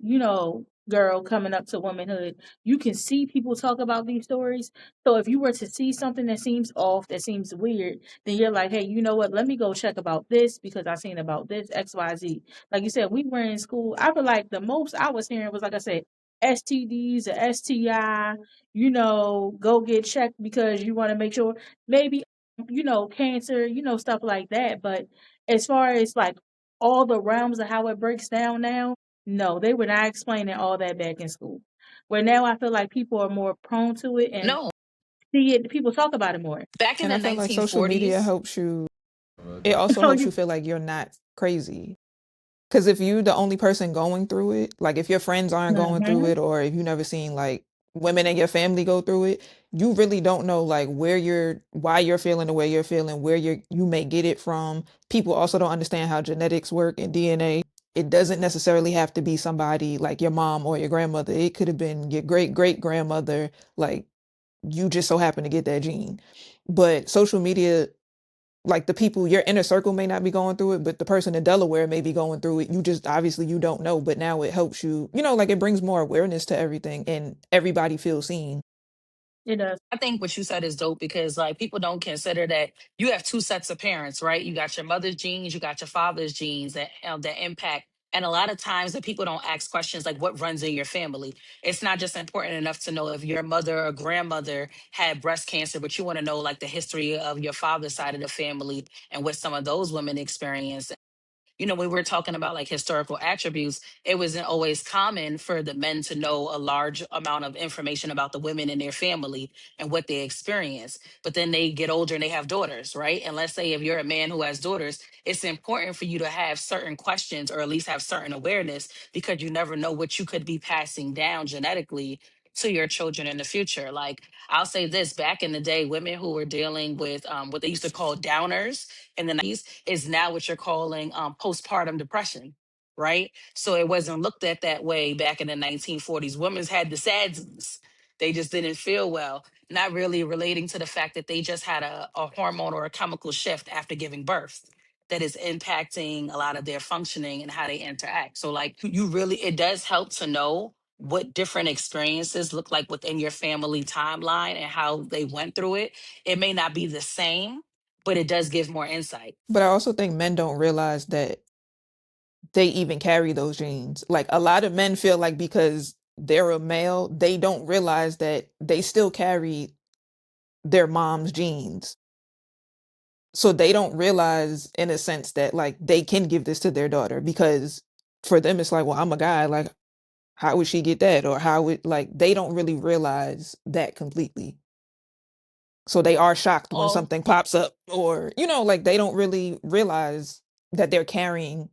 Speaker 2: girl coming up to womanhood, you can see people talk about these stories. So if you were to see something that seems off, that seems weird, then you're like, hey, you know what? Let me go check about this because I seen about this XYZ. Like you said, we were in school. I feel like the most I was hearing was, like I said, STDs or STI. Go get checked because you want to make sure maybe cancer, stuff like that. But as far as like all the realms of how it breaks down now, no, they were not explaining all that back in school. Where now I feel like people are more prone to it and
Speaker 1: No,
Speaker 2: see it. People talk about it more.
Speaker 1: back in
Speaker 3: And
Speaker 1: the
Speaker 3: I feel like social media
Speaker 1: 1940s,
Speaker 3: helps you.
Speaker 4: About
Speaker 3: It
Speaker 4: that.
Speaker 3: also
Speaker 2: Oh,
Speaker 3: helps you feel like you're not crazy. Because if you the only person going through it, like if your friends aren't going through
Speaker 2: mhm.
Speaker 3: it, or if you never seen like women in your family go through it, you really don't know like why you're feeling the way you're feeling, where you may get it from. People also don't understand how genetics work and DNA. It doesn't necessarily have to be somebody like your mom or your grandmother. It could have been your great great grandmother. Like, you just so happen to get that gene. But social media, like, the people, your inner circle may not be going through it, but the person in Delaware may be going through it. You just, obviously you don't know, but now it helps you, like, it brings more awareness to everything and everybody feels seen.
Speaker 2: It does.
Speaker 1: I think what you said is dope because like people don't consider that you have two sets of parents, right? You got your mother's genes, you got your father's genes that impact. And a lot of times that people don't ask questions like what runs in your family. It's not just important enough to know if your mother or grandmother had breast cancer, but you want to know like the history of your father's side of the family and what some of those women experienced. When we're talking about like historical attributes, it wasn't always common for the men to know a large amount of information about the women in their family and what they experience. But then they get older and they have daughters, right? And let's say if you're a man who has daughters, it's important for you to have certain questions or at least have certain awareness because you never know what you could be passing down genetically to your children in the future. Like I'll say this, back in the day, women who were dealing with what they used to call downers in the 90s is now what you're calling postpartum depression, right? So it wasn't looked at that way back in the 1940s. Women's had the SADS. They just didn't feel well, not really relating to the fact that they just had a hormone or a chemical shift after giving birth that is impacting a lot of their functioning and how they interact. So like it does help to know what different experiences look like within your family timeline and how they went through it. It may not be the same, but it does give more insight.
Speaker 3: But I also think men don't realize that they even carry those genes. Like, a lot of men feel like because they're a male, they don't realize that they still carry their mom's genes. So they don't realize, in a sense, that like they can give this to their daughter, because for them it's like, well, I'm a guy, like, how would she get that? Or how would, like, they don't really realize that completely. So they are shocked when
Speaker 1: Oh,
Speaker 3: something pops up, or, like, they don't really realize that they're carrying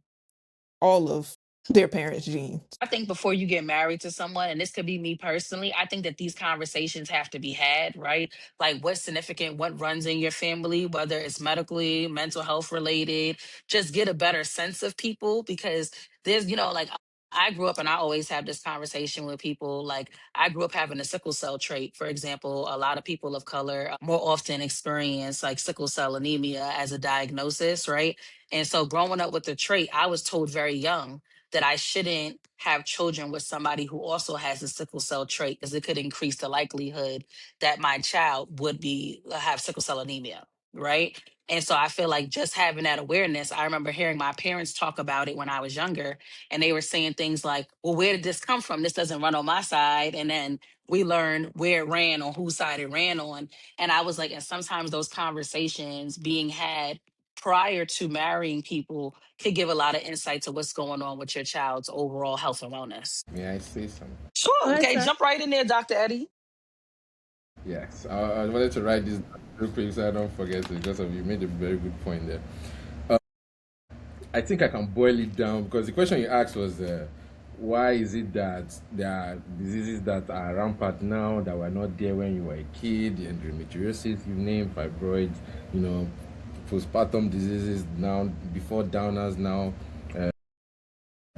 Speaker 3: all of their parents' genes.
Speaker 1: I think before you get married to someone, and this could be me personally, I think that these conversations have to be had, right? Like what's significant, what runs in your family, whether it's medically, mental health related, just get a better sense of people because there's, like I grew up and I always have this conversation with people. Like I grew up having a sickle cell trait. For example, a lot of people of color more often experience like sickle cell anemia as a diagnosis, right? And so growing up with the trait, I was told very young that I shouldn't have children with somebody who also has the sickle cell trait because it could increase the likelihood that my child would be have sickle cell anemia, right? And so I feel like just having that awareness, I remember hearing my parents talk about it when I was younger, and they were saying things like, well, where did this come from? This doesn't run on my side. And then we learned where it ran, on whose side it ran on. And I was like, and sometimes those conversations being had prior to marrying people could give a lot of insight to what's going on with your child's overall health and wellness.
Speaker 4: May I say something?
Speaker 2: Go
Speaker 1: Sure.
Speaker 2: ahead,
Speaker 1: Okay.
Speaker 2: sir.
Speaker 1: Jump right in there, Dr. Eddie.
Speaker 4: Yes, I wanted to write this real quick so I don't forget it because of you made a very good point there. I think I can boil it down because the question you asked was why is it that there are diseases that are rampant now that were not there when you were a kid, the endometriosis, you name, fibroids, postpartum diseases now, before downers now,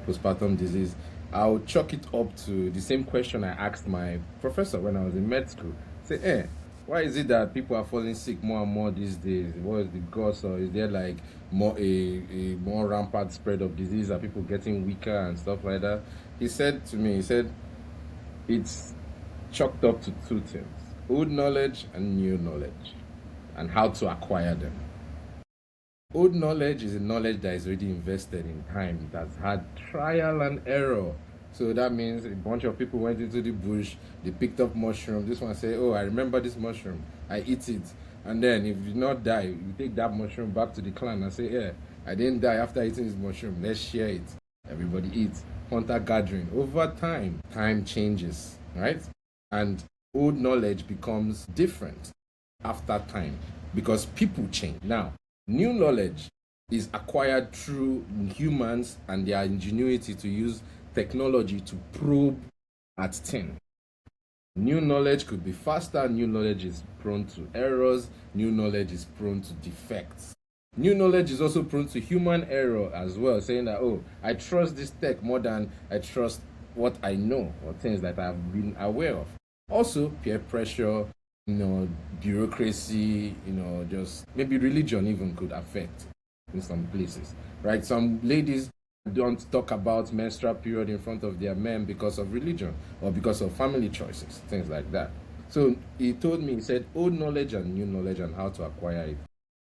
Speaker 4: postpartum disease. I'll chalk it up to the same question I asked my professor when I was in med school. Say, why is it that people are falling sick more and more these days? What is the cause, or is there like a more rampant spread of disease? Are people getting weaker and stuff like that? He said to me, it's chalked up to two things: old knowledge and new knowledge, and how to acquire them. Old knowledge is a knowledge that is already invested in time, that's had trial and error. So that means a bunch of people went into the bush, they picked up mushroom. This one say, oh, I remember this mushroom, I eat it. And then if you not die, you take that mushroom back to the clan and say, yeah, I didn't die after eating this mushroom, let's share it. Everybody eats. Hunter gathering. Over time changes, right? And old knowledge becomes different after time because people change. Now, new knowledge is acquired through humans and their ingenuity to use technology to probe at 10. New knowledge could be faster, new knowledge is prone to errors, new knowledge is prone to defects. New knowledge is also prone to human error as well, saying that, oh, I trust this tech more than I trust what I know or things that I've been aware of. Also, peer pressure, bureaucracy, just maybe religion even could affect in some places, right? Some ladies don't talk about menstrual period in front of their men because of religion or because of family choices, things like that. So he told me, he said, old knowledge and new knowledge and how to acquire it.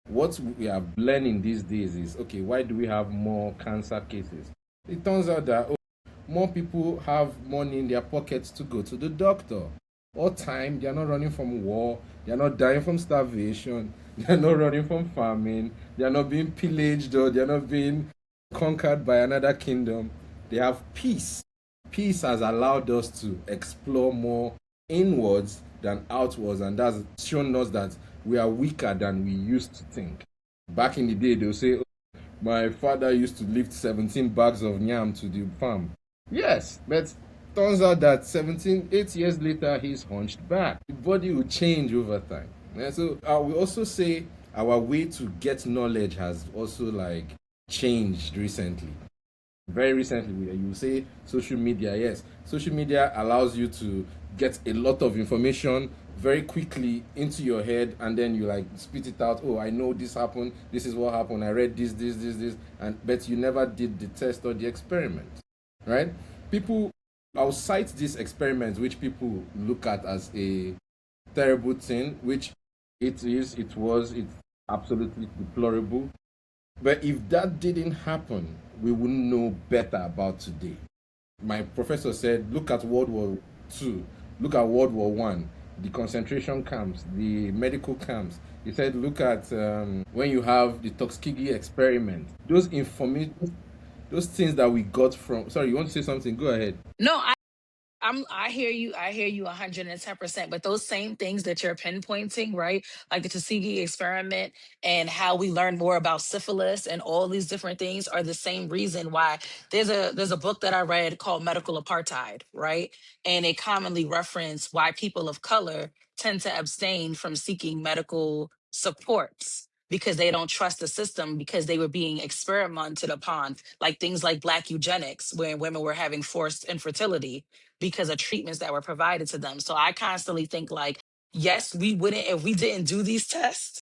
Speaker 4: What we are learning these days is, okay, why do we have more cancer cases? It turns out that more people have money in their pockets to go to the doctor. All time, they are not running from war, they are not dying from starvation, they are not running from famine, they are not being pillaged or they are not being conquered by another kingdom. They have peace. Peace has allowed us to explore more inwards than outwards, and that's shown us that we are weaker than we used to think. Back in the day, they'll say, oh, my father used to lift 17 bags of yam to the farm. Yes, but turns out that 8 years later, he's hunched back. The body will change over time. And so we also say our way to get knowledge has also changed recently. Very recently, you say social media. Yes, social media allows you to get a lot of information very quickly into your head, and then you spit it out. Oh, I know this happened, this is what happened, I read this, but you never did the test or the experiment, right? I'll cite these experiments which people look at as a terrible thing, which it's absolutely deplorable. But if that didn't happen, we wouldn't know better about today. My professor said, look at World War II, look at World War One, the concentration camps, the medical camps. He said, look at when you have the Tuskegee experiment. Those things that we got from. Sorry, you want to say something? Go ahead.
Speaker 1: No, I hear you. I hear you 110%. But those same things that you're pinpointing, right? Like the Tuskegee experiment and how we learn more about syphilis and all these different things are the same reason why there's a book that I read called Medical Apartheid, right? And it commonly referenced why people of color tend to abstain from seeking medical supports because they don't trust the system because they were being experimented upon, like things like Black eugenics, where women were having forced infertility because of treatments that were provided to them. So I constantly think yes, we wouldn't, if we didn't do these tests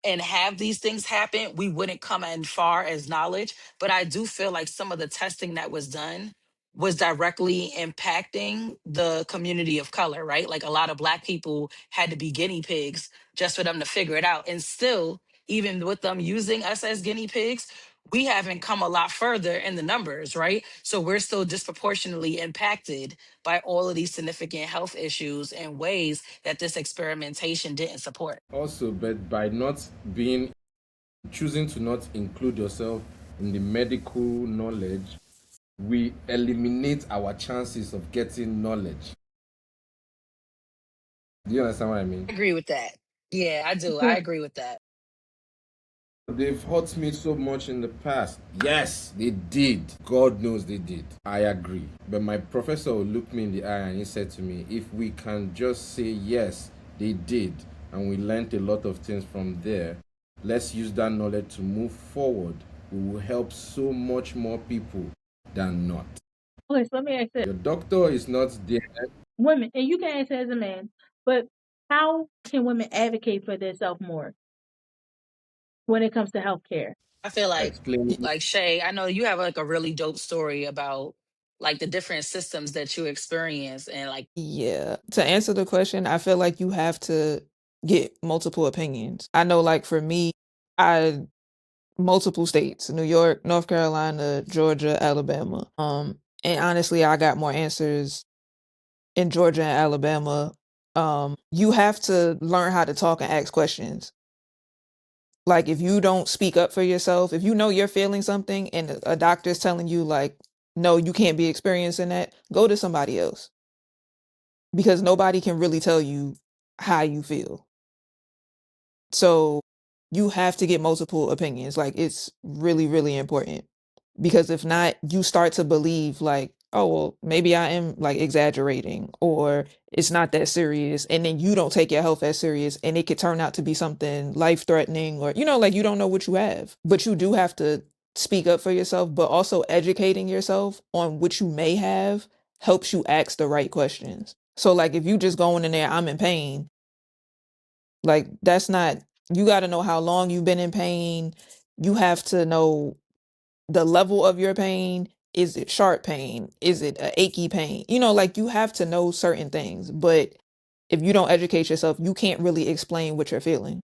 Speaker 1: and have these things happen, we wouldn't come as far as knowledge. But I do feel like some of the testing that was done was directly impacting the community of color, right? Like a lot of Black people had to be guinea pigs just for them to figure it out. And still, even with them using us as guinea pigs, we haven't come a lot further in the numbers, right? So we're still disproportionately impacted by all of these significant health issues in ways that this experimentation didn't support.
Speaker 4: Also, but by choosing to not include yourself in the medical knowledge, we eliminate our chances of getting knowledge. Do you understand what I mean?
Speaker 1: I agree with that. Yeah, I do. I agree with that.
Speaker 4: They've hurt me so much in the past. Yes, they did. God knows they did. I agree. But my professor looked me in the eye and he said to me, if we can just say yes, they did, and we learned a lot of things from there, let's use that knowledge to move forward. We will help so much more people than not.
Speaker 2: Okay, so let me ask this.
Speaker 4: Your doctor is not there.
Speaker 2: Women, and you can answer as a man, but how can women advocate for themselves more when it comes to healthcare?
Speaker 1: I feel
Speaker 4: Explaining.
Speaker 1: like Shay, I know you have a really dope story about like the different systems that you experience and like
Speaker 3: Yeah. To answer the question, I feel like you have to get multiple opinions. I know, like, for me, I multiple states, New York, North Carolina, Georgia, Alabama. And honestly, I got more answers in Georgia and Alabama. You have to learn how to talk and ask questions. Like, if you don't speak up for yourself, if you know you're feeling something and a doctor's telling you, like, no, you can't be experiencing that, go to somebody else. Because nobody can really tell you how you feel. So you have to get multiple opinions. Like, it's really, really important. Because if not, you start to believe, like, oh, well, maybe I am like exaggerating or it's not that serious. And then you don't take your health as serious and it could turn out to be something life threatening or, like you don't know what you have. But you do have to speak up for yourself, but also educating yourself on what you may have helps you ask the right questions. So, like, if you just going in there, I'm in pain, like, that's not, you got to know how long you've been in pain. You have to know the level of your pain. Is it sharp pain? Is it a achy pain? Like you have to know certain things, but if you don't educate yourself, you can't really explain what you're feeling.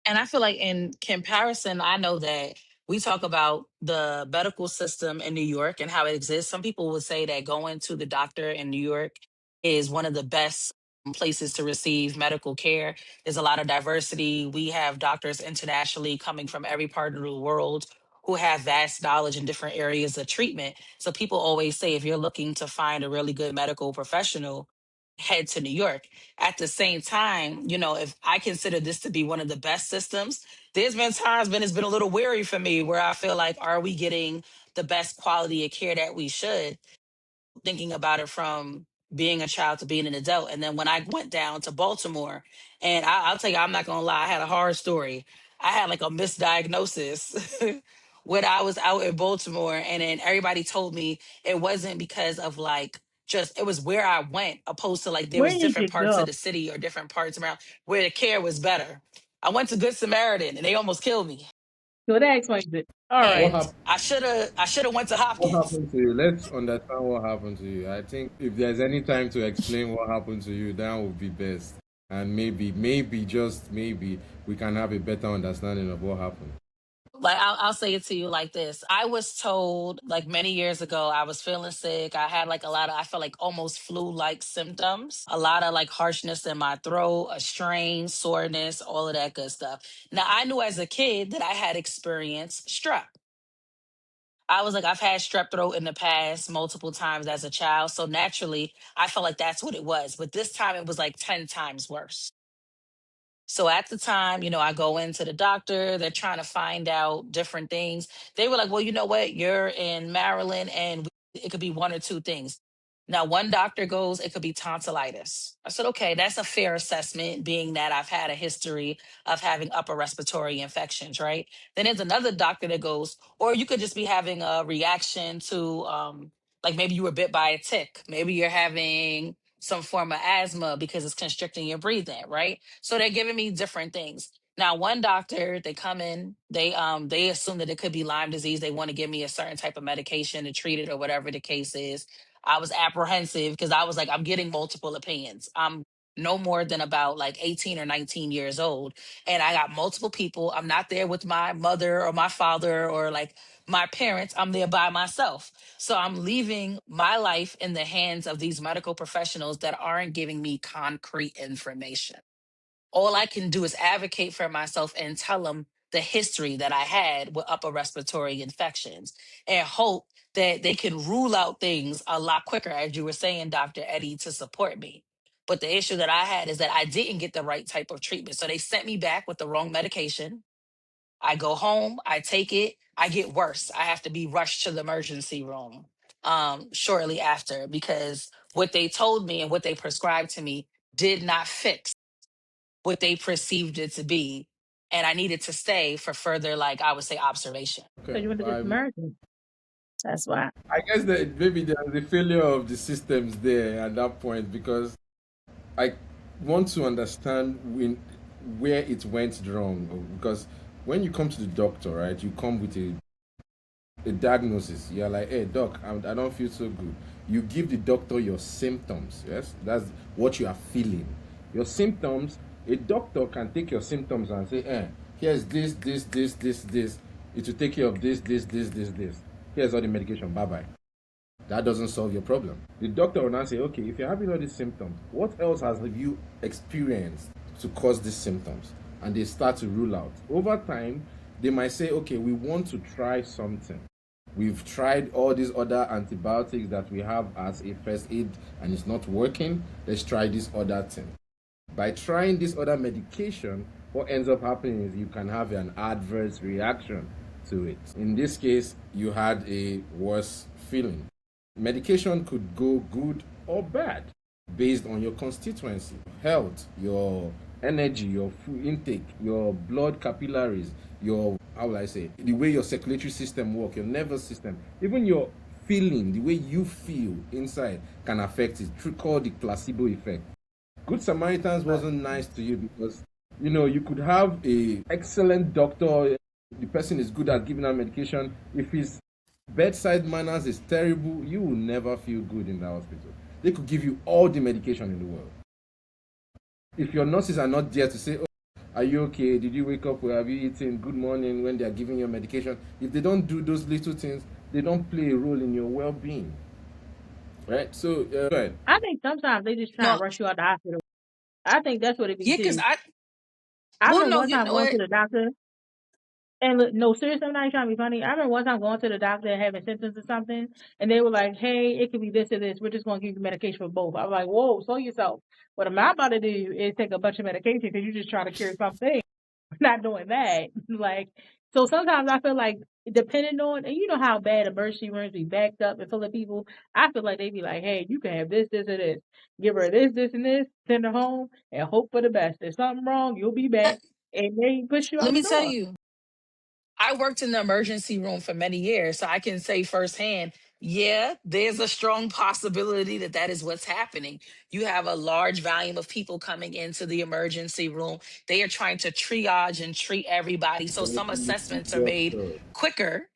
Speaker 1: And I feel like in comparison, I know that we talk about the medical system in New York and how it exists. Some people would say that going to the doctor in New York is one of the best places to receive medical care. There's a lot of diversity. We have doctors internationally coming from every part of the world who have vast knowledge in different areas of treatment. So people always say if you're looking to find a really good medical professional, head to New York. At the same time, if I consider this to be one of the best systems, there's been times when it's been a little weary for me where I feel like, are we getting the best quality of care that we should? Thinking about it from being a child to being an adult. And then when I went down to Baltimore, and I'll tell you, I'm not gonna lie, I had a horror story. I had like a misdiagnosis when I was out in Baltimore, and then everybody told me it wasn't because of like just it was where I went, opposed to like there
Speaker 2: Where
Speaker 1: was
Speaker 2: did
Speaker 1: different
Speaker 2: you
Speaker 1: parts of
Speaker 2: go?
Speaker 1: the city or different parts around where the care was better. I went to Good Samaritan and they almost killed me.
Speaker 2: So that explains it. All
Speaker 4: What
Speaker 2: right.
Speaker 1: And
Speaker 4: happened?
Speaker 1: I should have went to
Speaker 4: What
Speaker 1: Hopkins.
Speaker 4: happened to you? Let's understand what happened to you. I think if there's any time to explain what happened to you, that would be best. And maybe, just maybe, we can have a better understanding of what happened.
Speaker 1: Like I'll say it to you like this. I was told like many years ago I was feeling sick. I had like a lot of I felt like almost flu-like symptoms, a lot of like harshness in my throat, a strain, soreness, all of that good stuff. Now I knew as a kid that I had experienced strep. I was like, I've had strep throat in the past multiple times as a child. So naturally, I felt like that's what it was. But this time it was like 10 times worse. So at the time, I go into the doctor, they're trying to find out different things. They were like, well, you know what? You're in Maryland and it could be one or two things. Now, one doctor goes, it could be tonsillitis. I said, okay, that's a fair assessment, being that I've had a history of having upper respiratory infections, right? Then there's another doctor that goes, or you could just be having a reaction to, like maybe you were bit by a tick. Maybe you're having some form of asthma because it's constricting your breathing, right? So they're giving me different things. Now, one doctor, they come in, they assume that it could be Lyme disease. They want to give me a certain type of medication to treat it or whatever the case is. I was apprehensive because I was like, I'm getting multiple opinions. I'm no more than about like 18 or 19 years old. And I got multiple people. I'm not there with my mother or my father or like my parents. I'm there by myself. So I'm leaving my life in the hands of these medical professionals that aren't giving me concrete information. All I can do is advocate for myself and tell them the history that I had with upper respiratory infections and hope that they can rule out things a lot quicker, as you were saying, Dr. Eddie, to support me. But the issue that I had is that I didn't get the right type of treatment. So they sent me back with the wrong medication. I go home, I take it, I get worse. I have to be rushed to the emergency room shortly after because what they told me and what they prescribed to me did not fix what they perceived it to be. And I needed to stay for further, like I would say, observation.
Speaker 2: So
Speaker 4: Okay.
Speaker 2: you went to Good Samaritan. That's why.
Speaker 4: I guess that maybe there's a failure of the systems there at that point because I want to understand where it went wrong. Because when you come to the doctor, right, you come with a diagnosis. You're like, hey, doc, I don't feel so good. You give the doctor your symptoms. Yes, that's what you are feeling. Your symptoms. A doctor can take your symptoms and say, here's this. It will take care of this. Here's all the medication. Bye bye. That doesn't solve your problem. The doctor will now say, okay, if you're having all these symptoms, what else have you experienced to cause these symptoms? And they start to rule out. Over time, they might say, okay, we want to try something. We've tried all these other antibiotics that we have as a first aid and it's not working. Let's try this other thing. By trying this other medication, what ends up happening is you can have an adverse reaction to it. In this case, you had a worse feeling. Medication could go good or bad based on your constituency, health, your energy, your food intake, your blood capillaries, your, how will I say, the way your circulatory system works, your nervous system, even your feeling, the way you feel inside can affect it. Called the placebo effect. Good Samaritans wasn't nice to you because you could have a excellent doctor. The person is good at giving out medication. If his bedside manners is terrible, you will never feel good in the hospital. They could give you all the medication in the world. If your nurses are not there to say, "Oh, are you okay? Did you wake up? Have you eaten? Good morning," when they are giving you medication, if they don't do those little things, they don't play a role in your well-being. Right? So, go ahead.
Speaker 2: I think sometimes they just try
Speaker 1: No,
Speaker 2: to rush you out the hospital. I think that's what it be
Speaker 1: yeah, because
Speaker 2: too. I
Speaker 1: well,
Speaker 2: remember
Speaker 1: no,
Speaker 2: one
Speaker 1: you
Speaker 2: time
Speaker 1: know
Speaker 2: going to
Speaker 1: what?
Speaker 2: the doctor, and look, no, seriously, I'm not even trying to be funny. I remember one time going to the doctor having symptoms or something, and they were like, "Hey, it could be this or this. We're just going to give you medication for both." I was like, "Whoa, slow yourself. What I'm not about to do is take a bunch of medication because you're just trying to cure something." Not doing that. Like, so sometimes I feel like depending on, and you know how bad emergency rooms be backed up and full of people. I feel like they be like, "Hey, you can have this, this, or this. Give her this, this, and this. Send her home and hope for the best. If something wrong, you'll be back." And they push you out
Speaker 1: Let
Speaker 2: the
Speaker 1: me tell
Speaker 2: door.
Speaker 1: you, I worked in the emergency room for many years, so I can say firsthand, yeah, there's a strong possibility that that is what's happening. You have a large volume of people coming into the emergency room. They are trying to triage and treat everybody. So some assessments are made
Speaker 4: Doctor.
Speaker 1: quicker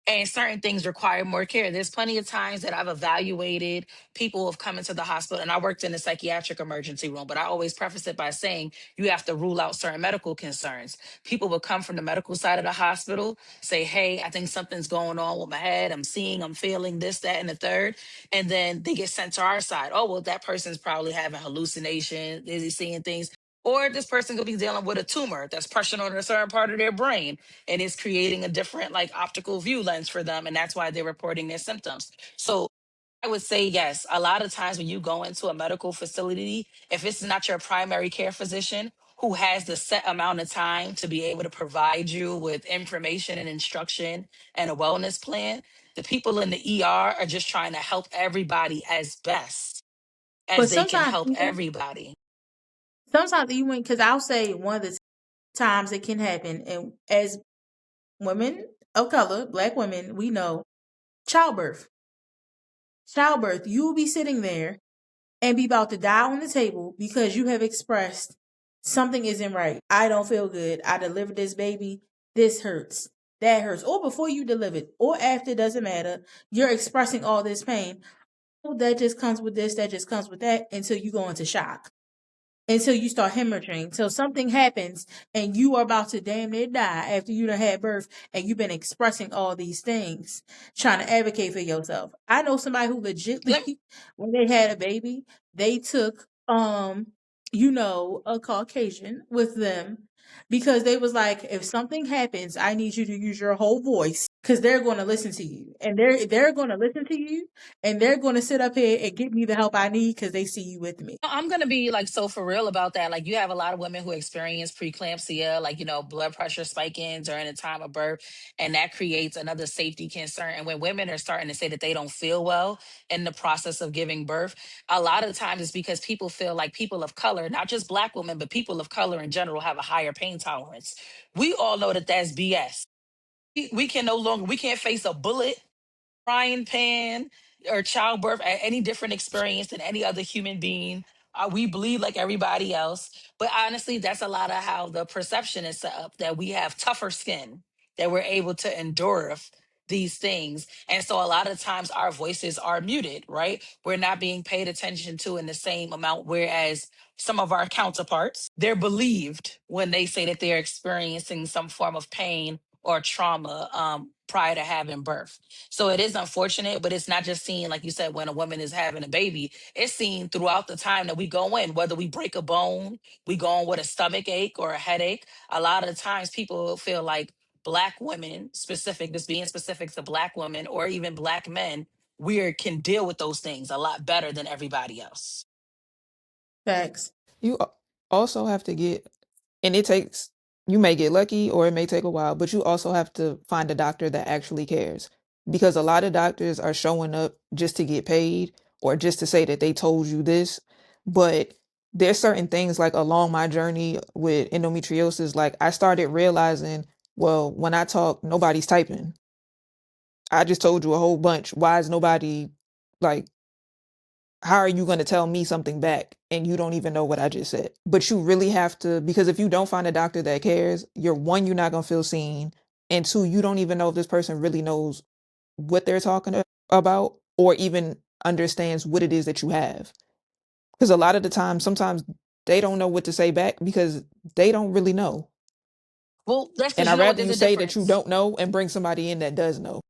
Speaker 1: and certain things require more care. There's plenty of times that I've evaluated people who have come into the hospital, and I worked in a psychiatric emergency room, but I always preface it by saying you have to rule out certain medical concerns. People will come from the medical side of the hospital, say, "Hey, I think something's going on with my head. I'm feeling this, that, and the third." And then they get sent to our side. "Oh, well, that person's probably having hallucinations. Is he seeing things?" Or this person could be dealing with a tumor that's pressing on a certain part of their brain and it's creating a different like optical view lens for them, and that's why they're reporting their symptoms. So I would say yes, a lot of times when you go into a medical facility, if it's not your primary care physician who has the set amount of time to be able to provide you with information and instruction and a wellness plan, the people in the ER are just trying to help everybody as best
Speaker 2: But
Speaker 1: as they can
Speaker 2: sometimes,
Speaker 1: help everybody.
Speaker 2: even because I'll say one of the times it can happen, and as women of color, Black women, we know childbirth. Childbirth, you will be sitting there and be about to die on the table because you have expressed something isn't right. I don't feel good. I delivered this baby. This hurts. That hurts. Or before you delivered, or after, doesn't matter. You're expressing all this pain. Oh, that just comes with this, that just comes with that, until you go into shock, until you start hemorrhaging. So something happens and you are about to damn near die after you done had birth and you've been expressing all these things, trying to advocate for yourself. I know somebody who
Speaker 1: Let,
Speaker 2: legitly, when they had a baby, they took a Caucasian with them because they was like, if something happens, I need you to use your whole voice because they're going to listen to you, and they're going to listen to you, and they're going to sit up here and get me the help I need because they see you with me.
Speaker 1: I'm gonna be like so for real about that. Like you have a lot of women who experience preeclampsia, like blood pressure spiking during the time of birth, and that creates another safety concern. And when women are starting to say that they don't feel well in the process of giving birth, a lot of times it's because people feel like people of color, not just Black women, but people of color in general, have a higher pain tolerance. We all know that that's BS. We can no longer we can't face a bullet, frying pan, or childbirth at any different experience than any other human being. We bleed like everybody else. But honestly, that's a lot of how the perception is set up, that we have tougher skin, that we're able to endure these things. And so a lot of times our voices are muted, right? We're not being paid attention to in the same amount, whereas some of our counterparts, they're believed when they say that they're experiencing some form of pain or trauma prior to having birth. So it is unfortunate, but it's not just seen, like you said, when a woman is having a baby. It's seen throughout the time that we go in, whether we break a bone, we go in with a stomach ache or a headache. A lot of the times people feel like Black women, specific, just being specific to Black women or even Black men, can deal with those things a lot better than everybody else.
Speaker 2: Facts.
Speaker 3: You also have to get, and it takes, you may get lucky or it may take a while, but you also have to find a doctor that actually cares. because a lot of doctors are showing up just to get paid or just to say that they told you this. But there's certain things like along my journey with endometriosis, like I started realizing, well, when I talk, nobody's typing. I just told you a whole bunch. Why is nobody like, how are you going to tell me something back and you don't even know what I just said? But you really have to, because if you don't find a doctor that cares, you're not going to feel seen. And two, you don't even know if this person really knows what they're talking about or even understands what it is that you have. Because a lot of the time, sometimes they don't know what to say back because they don't really know.
Speaker 1: Well, that's
Speaker 3: And
Speaker 1: because you
Speaker 3: I'd
Speaker 1: know what,
Speaker 3: rather
Speaker 1: there's
Speaker 3: you
Speaker 1: a
Speaker 3: say that you
Speaker 1: difference.
Speaker 3: don't know and bring somebody in that does know.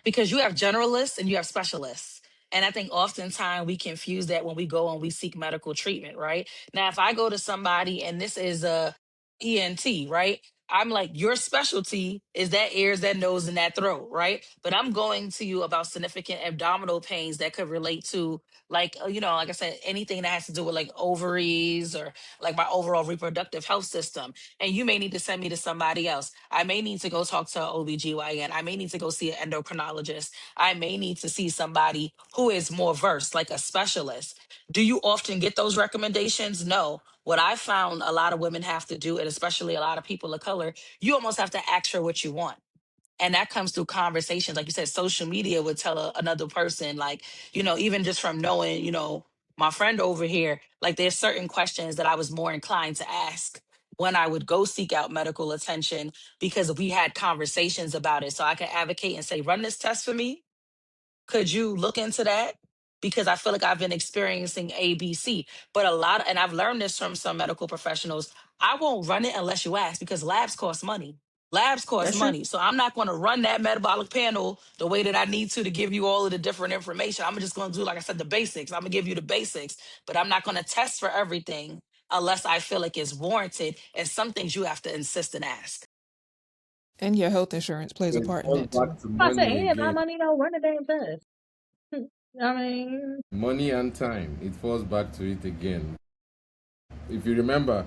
Speaker 1: Because you have generalists and you have specialists. And I think oftentimes we confuse that when we go and we seek medical treatment, right? Now, if I go to somebody and this is a ENT, right? I'm like, your specialty is that ears, that nose, and that throat, right? But I'm going to you about significant abdominal pains that could relate to, like, like I said, anything that has to do with like ovaries or like my overall reproductive health system. And you may need to send me to somebody else. I may need to go talk to an OBGYN. I may need to go see an endocrinologist. I may need to see somebody who is more versed, like a specialist. Do you often get those recommendations? No. What I found a lot of women have to do, and especially a lot of people of color, you almost have to ask her what you want. And that comes through conversations. Like you said, social media would tell another person, like, even just from knowing, my friend over here, like there's certain questions that I was more inclined to ask when I would go seek out medical attention because we had conversations about it. So I could advocate and say, run this test for me. Could you look into that? Because I feel like I've been experiencing ABC. But and I've learned this from some medical professionals, I won't run it unless you ask because labs cost money. Labs cost
Speaker 2: That's true.
Speaker 1: money. So I'm not going to run that metabolic panel the way that I need to give you all of the different information. I'm just going to do, like I said, the basics. I'm going to give you the basics, but I'm not going to test for everything unless I feel like it's warranted. And some things you have to insist and ask.
Speaker 3: And your health insurance plays a
Speaker 4: It
Speaker 3: part in
Speaker 4: falls
Speaker 3: that too.
Speaker 4: back to
Speaker 2: I say,
Speaker 4: money
Speaker 2: yeah, my
Speaker 4: again.
Speaker 2: money don't run the damn test. I mean,
Speaker 4: Money and time. It falls back to it again. If you remember,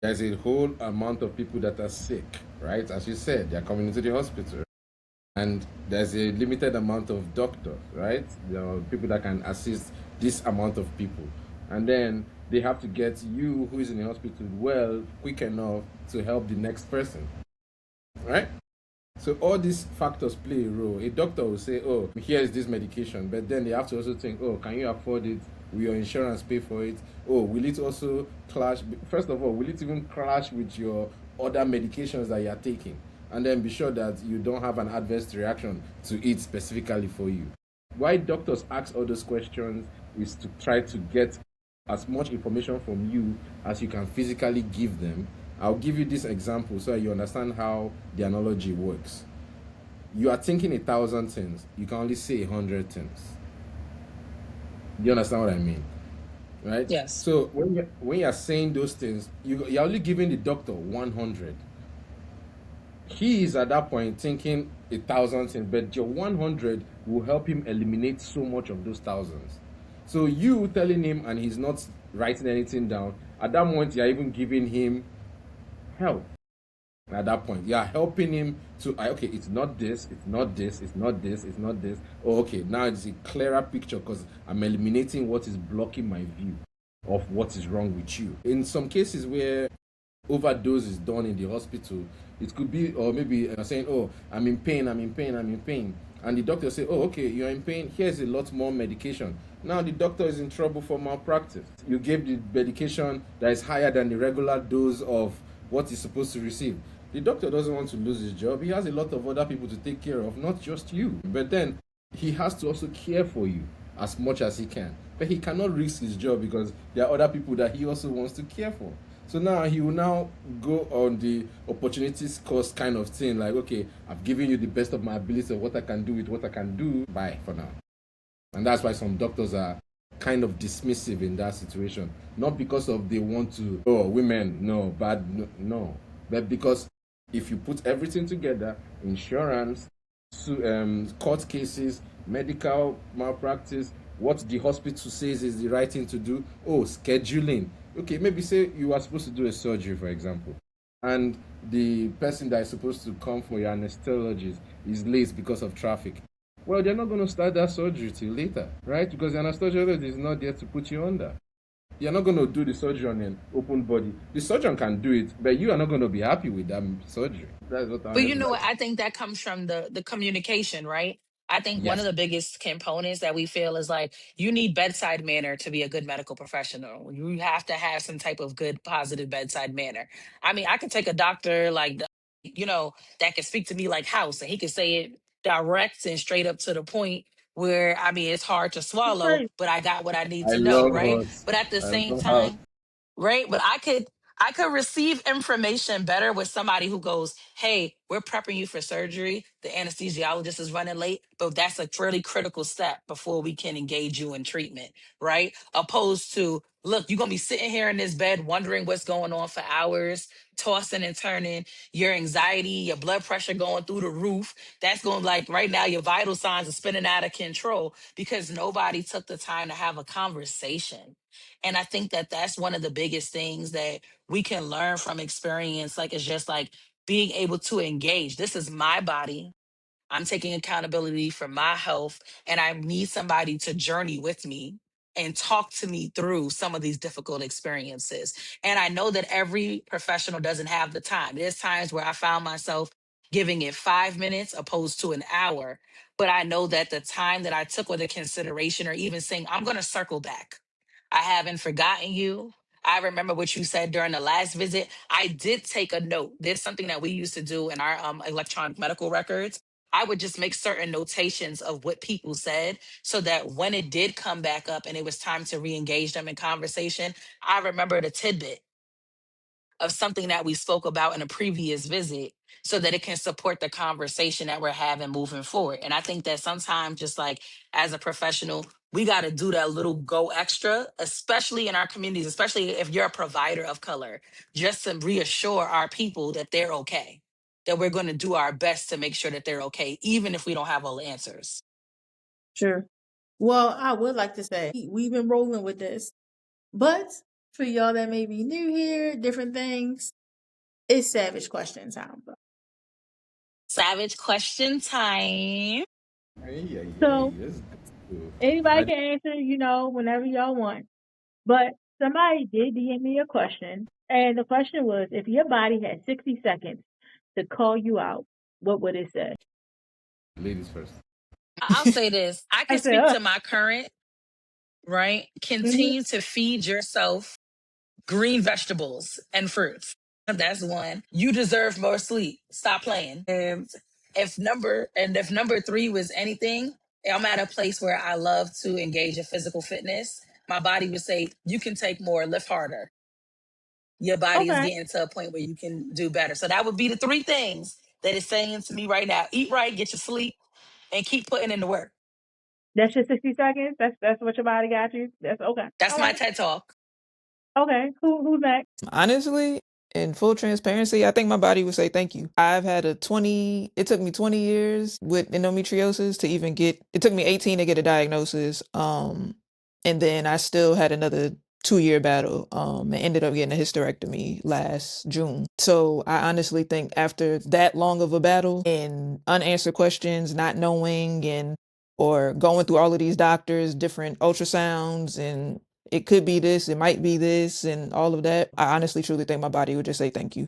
Speaker 4: there's a whole amount of people that are sick, right? As you said, they're coming into the hospital. And there's a limited amount of doctors, right? There are people that can assist this amount of people. And then they have to get you who is in the hospital well quick enough to help the next person, right? So all these factors play a role. A doctor will say, "Oh, here is this medication," but then they have to also think, "Oh, can you afford it? Will your insurance pay for it? Oh, will it also clash? First of all, will it even clash with your other medications that you are taking?" And then be sure that you don't have an adverse reaction to it specifically for you. Why doctors ask all those questions is to try to get as much information from you as you can physically give them. I'll give you this example so you understand how the analogy works. You are thinking 1,000 things, you can only say 100 things. Do you understand what I mean? Right?
Speaker 1: Yes.
Speaker 4: So when you're saying those things, you're only giving the doctor 100. He is at that point thinking 1,000 things, but your 100 will help him eliminate so much of those thousands. So you telling him and he's not writing anything down, at that moment you're even giving him help. At that point, you are helping him to okay, it's not this, it's not this, it's not this, it's not this. Oh, okay, now it's a clearer picture because I'm eliminating what is blocking my view of what is wrong with you. In some cases where overdose is done in the hospital, it could be, or maybe saying, "Oh, I'm in pain, I'm in pain, I'm in pain," and the doctor say, "Oh, okay, you're in pain. Here's a lot more medication." Now the doctor is in trouble for malpractice. You gave the medication that is higher than the regular dose of what he's supposed to receive. The doctor doesn't want to lose his job. He has a lot of other people to take care of, not just you. But then he has to also care for you as much as he can. But he cannot risk his job because there are other people that he also wants to care for. So now he will now go on the opportunities cost kind of thing, like, okay, I've given you the best of my ability of what I can do with what I can do. Bye for now. And that's why some doctors are kind of dismissive in that situation. Not because of they want to, oh, women, no, bad, no. But because if you put everything together, insurance, court cases, medical malpractice, what the hospital says is the right thing to do, oh, scheduling. Okay, maybe say you are supposed to do a surgery, for example, and the person that is supposed to come for your anesthesiologist is late because of traffic. Well, they're not going to start that surgery till later, right? Because the anesthesiologist is not there to put you under. You're not going to do the surgery on an open body. The surgeon can do it, but you are not going to be happy with that surgery. That's what I
Speaker 1: But you
Speaker 4: understand.
Speaker 1: know what? I think that comes from the communication, right? I think one of
Speaker 4: Yes.
Speaker 1: the biggest components that we feel is like you need bedside manner to be a good medical professional. You have to have some type of good, positive bedside manner. I mean, I could take a doctor like, that can speak to me like house, and he could say it direct and straight up to the point where, I mean, it's hard to
Speaker 2: It's
Speaker 1: swallow,
Speaker 2: crazy.
Speaker 1: but I got what I need
Speaker 4: I
Speaker 1: to know,
Speaker 4: love
Speaker 1: right?
Speaker 4: us.
Speaker 1: But at the
Speaker 4: I
Speaker 1: same
Speaker 4: love how.
Speaker 1: time, right? But I could receive information better with somebody who goes, "Hey, we're prepping you for surgery. The anesthesiologist is running late, but that's a really critical step before we can engage you in treatment," right? Opposed to, "Look, you're going to be sitting here in this bed wondering what's going on for hours, tossing and turning, your anxiety, your blood pressure going through the roof. That's going, like, right now your vital signs are spinning out of control because nobody took the time to have a conversation." And I think that that's one of the biggest things that we can learn from experience. Like, it's just like being able to engage. This is my body. I'm taking accountability for my health, and I need somebody to journey with me and talk to me through some of these difficult experiences. And I know that every professional doesn't have the time. There's times where I found myself giving it 5 minutes opposed to an hour. But I know that the time that I took with a consideration, or even saying, I'm going to circle back. I haven't forgotten you. I remember what you said during the last visit. I did take a note. There's something that we used to do in our electronic medical records. I would just make certain notations of what people said so that when it did come back up and it was time to re-engage them in conversation, I remembered a tidbit of something that we spoke about in a previous visit so that it can support the conversation that we're having moving forward. And I think that sometimes, just like as a professional, we got to do that little go extra, especially in our communities, especially if you're a provider of color, just to reassure our people that they're okay, that we're going to do our best to make sure that they're okay, even if we don't have all the answers.
Speaker 2: Sure. Well, I would like to say we've been rolling with this, but for y'all that may be new here, different things, it's savage question time.
Speaker 1: Savage question time.
Speaker 4: Hey, hey, hey,
Speaker 2: So
Speaker 4: let's go.
Speaker 2: anybody
Speaker 4: I,
Speaker 2: can answer, whenever y'all want. But somebody did DM me a question, and the question was, if your body had 60 seconds to call you out, what would it say?
Speaker 4: ladies first.
Speaker 1: I'll say this. I
Speaker 2: I
Speaker 1: can
Speaker 2: said,
Speaker 1: speak to my current, right?
Speaker 2: mhm.
Speaker 1: Continue to feed yourself green vegetables and fruits. That's one. You deserve more sleep. Stop playing. And if number three was anything, I'm at a place where I love to engage in physical fitness. My body would say, you can take more, lift harder. Your body is
Speaker 2: Okay,
Speaker 1: getting to a point where you can do better. So that would be the three things that it's saying to me right now. Eat right, get your sleep, and keep putting in the work.
Speaker 2: that's your 60 seconds. That's what your body got you. That's okay.
Speaker 1: That's
Speaker 2: All
Speaker 1: my
Speaker 2: right.
Speaker 1: TED talk.
Speaker 2: Okay. Who's next?
Speaker 3: Honestly, in full transparency, I think my body would say thank you. It took me 20 years with endometriosis to even it took me 18 to get a diagnosis. And then I still had another 2-year battle, and ended up getting a hysterectomy last June. So I honestly think after that long of a battle and unanswered questions, not knowing or going through all of these doctors, different ultrasounds, and it could be this, it might be this, and all of that. I honestly truly think my body would just say thank you.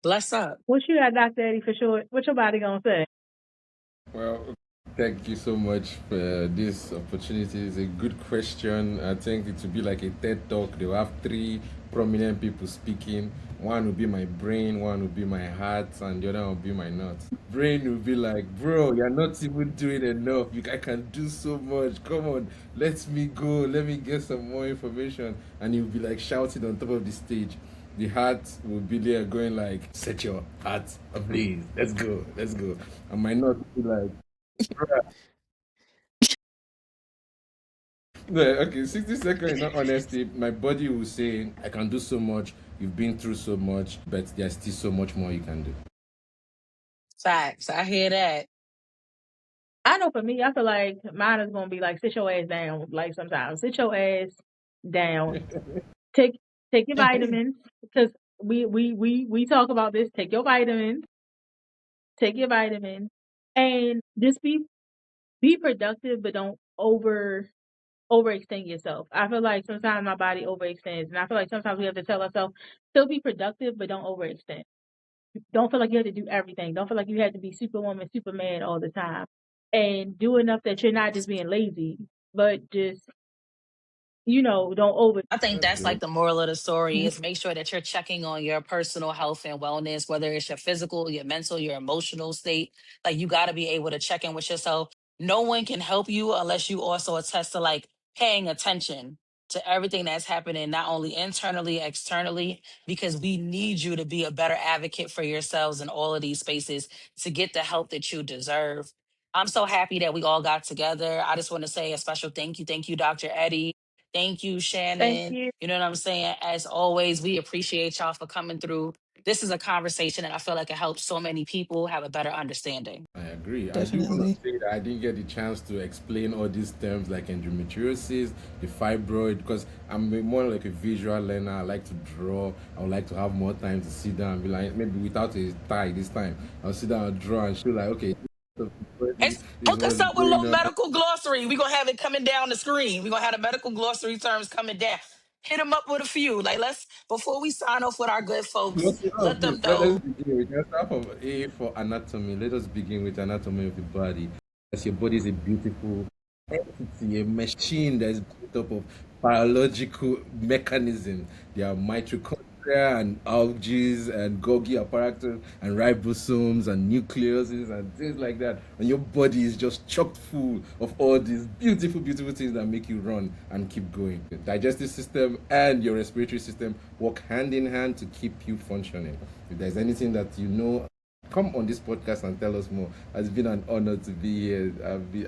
Speaker 1: Bless up.
Speaker 2: What you got, Dr. Eddie, for sure? What your body gonna say?
Speaker 4: Well, thank you so much for this opportunity. It's a good question. I think it will be like a TED talk. They'll have three prominent people speaking. One will be my brain, one will be my heart, and the other will be my nuts. Brain will be like, bro, you're not even doing enough. I can do so much. Come on, let me go. Let me get some more information. And you'll be like shouting on top of the stage. The heart will be there going like, set your heart ablaze. Let's go, let's go. And my nut will be like, no, okay, 60 seconds is not honesty. My body will say, I can do so much. You've been through so much, but there's still so much more you can do.
Speaker 1: Facts. I hear that.
Speaker 2: I know for me, I feel like mine is gonna be like sit your ass down. Like sometimes sit your ass down. Take take your vitamins because we talk about this. Take your vitamins. Take your vitamins. And just be productive, but don't overextend yourself. I feel like sometimes my body overextends, and I feel like sometimes we have to tell ourselves still be productive, but don't overextend. Don't feel like you have to do everything. Don't feel like you have to be Superwoman, Superman all the time, and do enough that you're not just being lazy, but just don't over.
Speaker 1: I think
Speaker 4: That's
Speaker 1: that's like
Speaker 4: good.
Speaker 1: the moral of the story is make sure that you're checking on your personal health and wellness, whether it's your physical, your mental, your emotional state. Like you got to be able to check in with yourself. No one can help you unless you also attest to like paying attention to everything that's happening, not only internally, externally, because we need you to be a better advocate for yourselves in all of these spaces to get the help that you deserve. I'm so happy that we all got together. I just want to say a special thank you. Thank you, Dr. Eddie. Thank you,
Speaker 2: Thank
Speaker 1: Shannon.
Speaker 2: you.
Speaker 1: You know what I'm saying? As always, we appreciate y'all for coming through. This is a conversation that I feel like it helps so many people have a better understanding.
Speaker 4: I agree. I do want to
Speaker 3: Definitely.
Speaker 4: say that I didn't get the chance to explain all these terms like endometriosis, the fibroid, because more like a visual learner. I like to draw. I would like to have more time to sit down and be like, maybe without a tie this time, I'll sit down and draw and show like, okay, this
Speaker 1: And
Speaker 4: is
Speaker 1: hook us
Speaker 4: what's
Speaker 1: up with a
Speaker 4: going
Speaker 1: little
Speaker 4: on.
Speaker 1: medical glossary. We're going to have it coming down the screen. We're going to have the medical glossary terms coming down. Hit them up with a few. Like, let's, before we sign off with our good folks,
Speaker 4: Close enough.
Speaker 1: let
Speaker 4: Good.
Speaker 1: them
Speaker 4: Let us
Speaker 1: know.
Speaker 4: begin. We can start from A for anatomy. Let us begin with anatomy of the body. As your body is a beautiful entity, a machine that is built up of biological mechanism. There are mitochondria and algae and Golgi apparatus and ribosomes and nucleuses and things like that. And your body is just chock full of all these beautiful, beautiful things that make you run and keep going. The digestive system and your respiratory system work hand in hand to keep you functioning. If there's anything that you know, come on this podcast and tell us more. It's been an honor to be here.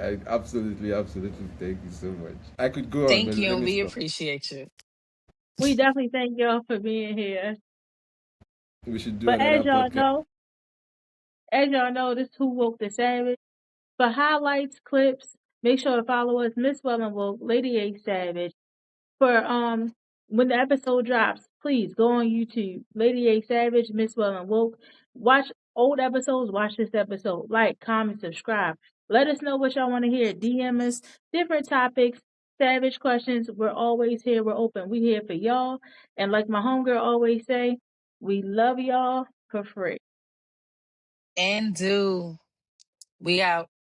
Speaker 4: I absolutely, absolutely thank you so much. I could go on, but
Speaker 1: Thank you,
Speaker 4: let
Speaker 1: and
Speaker 4: me
Speaker 1: we
Speaker 4: stop.
Speaker 1: appreciate you.
Speaker 2: We definitely thank y'all for being here.
Speaker 4: We should do
Speaker 2: But
Speaker 4: another podcast.
Speaker 2: as y'all know, this Who Woke the Savage. For highlights, clips, make sure to follow us, Miss Well and Woke, LadyASavage. For when the episode drops, please go on YouTube, LadyASavage, Miss Well and Woke. Watch old episodes, watch this episode. Like, comment, subscribe. Let us know what y'all want to hear. DM us different topics, savage questions. We're always here. We're open. We here for y'all. And like my homegirl always say, we love y'all for free.
Speaker 1: And do. We out.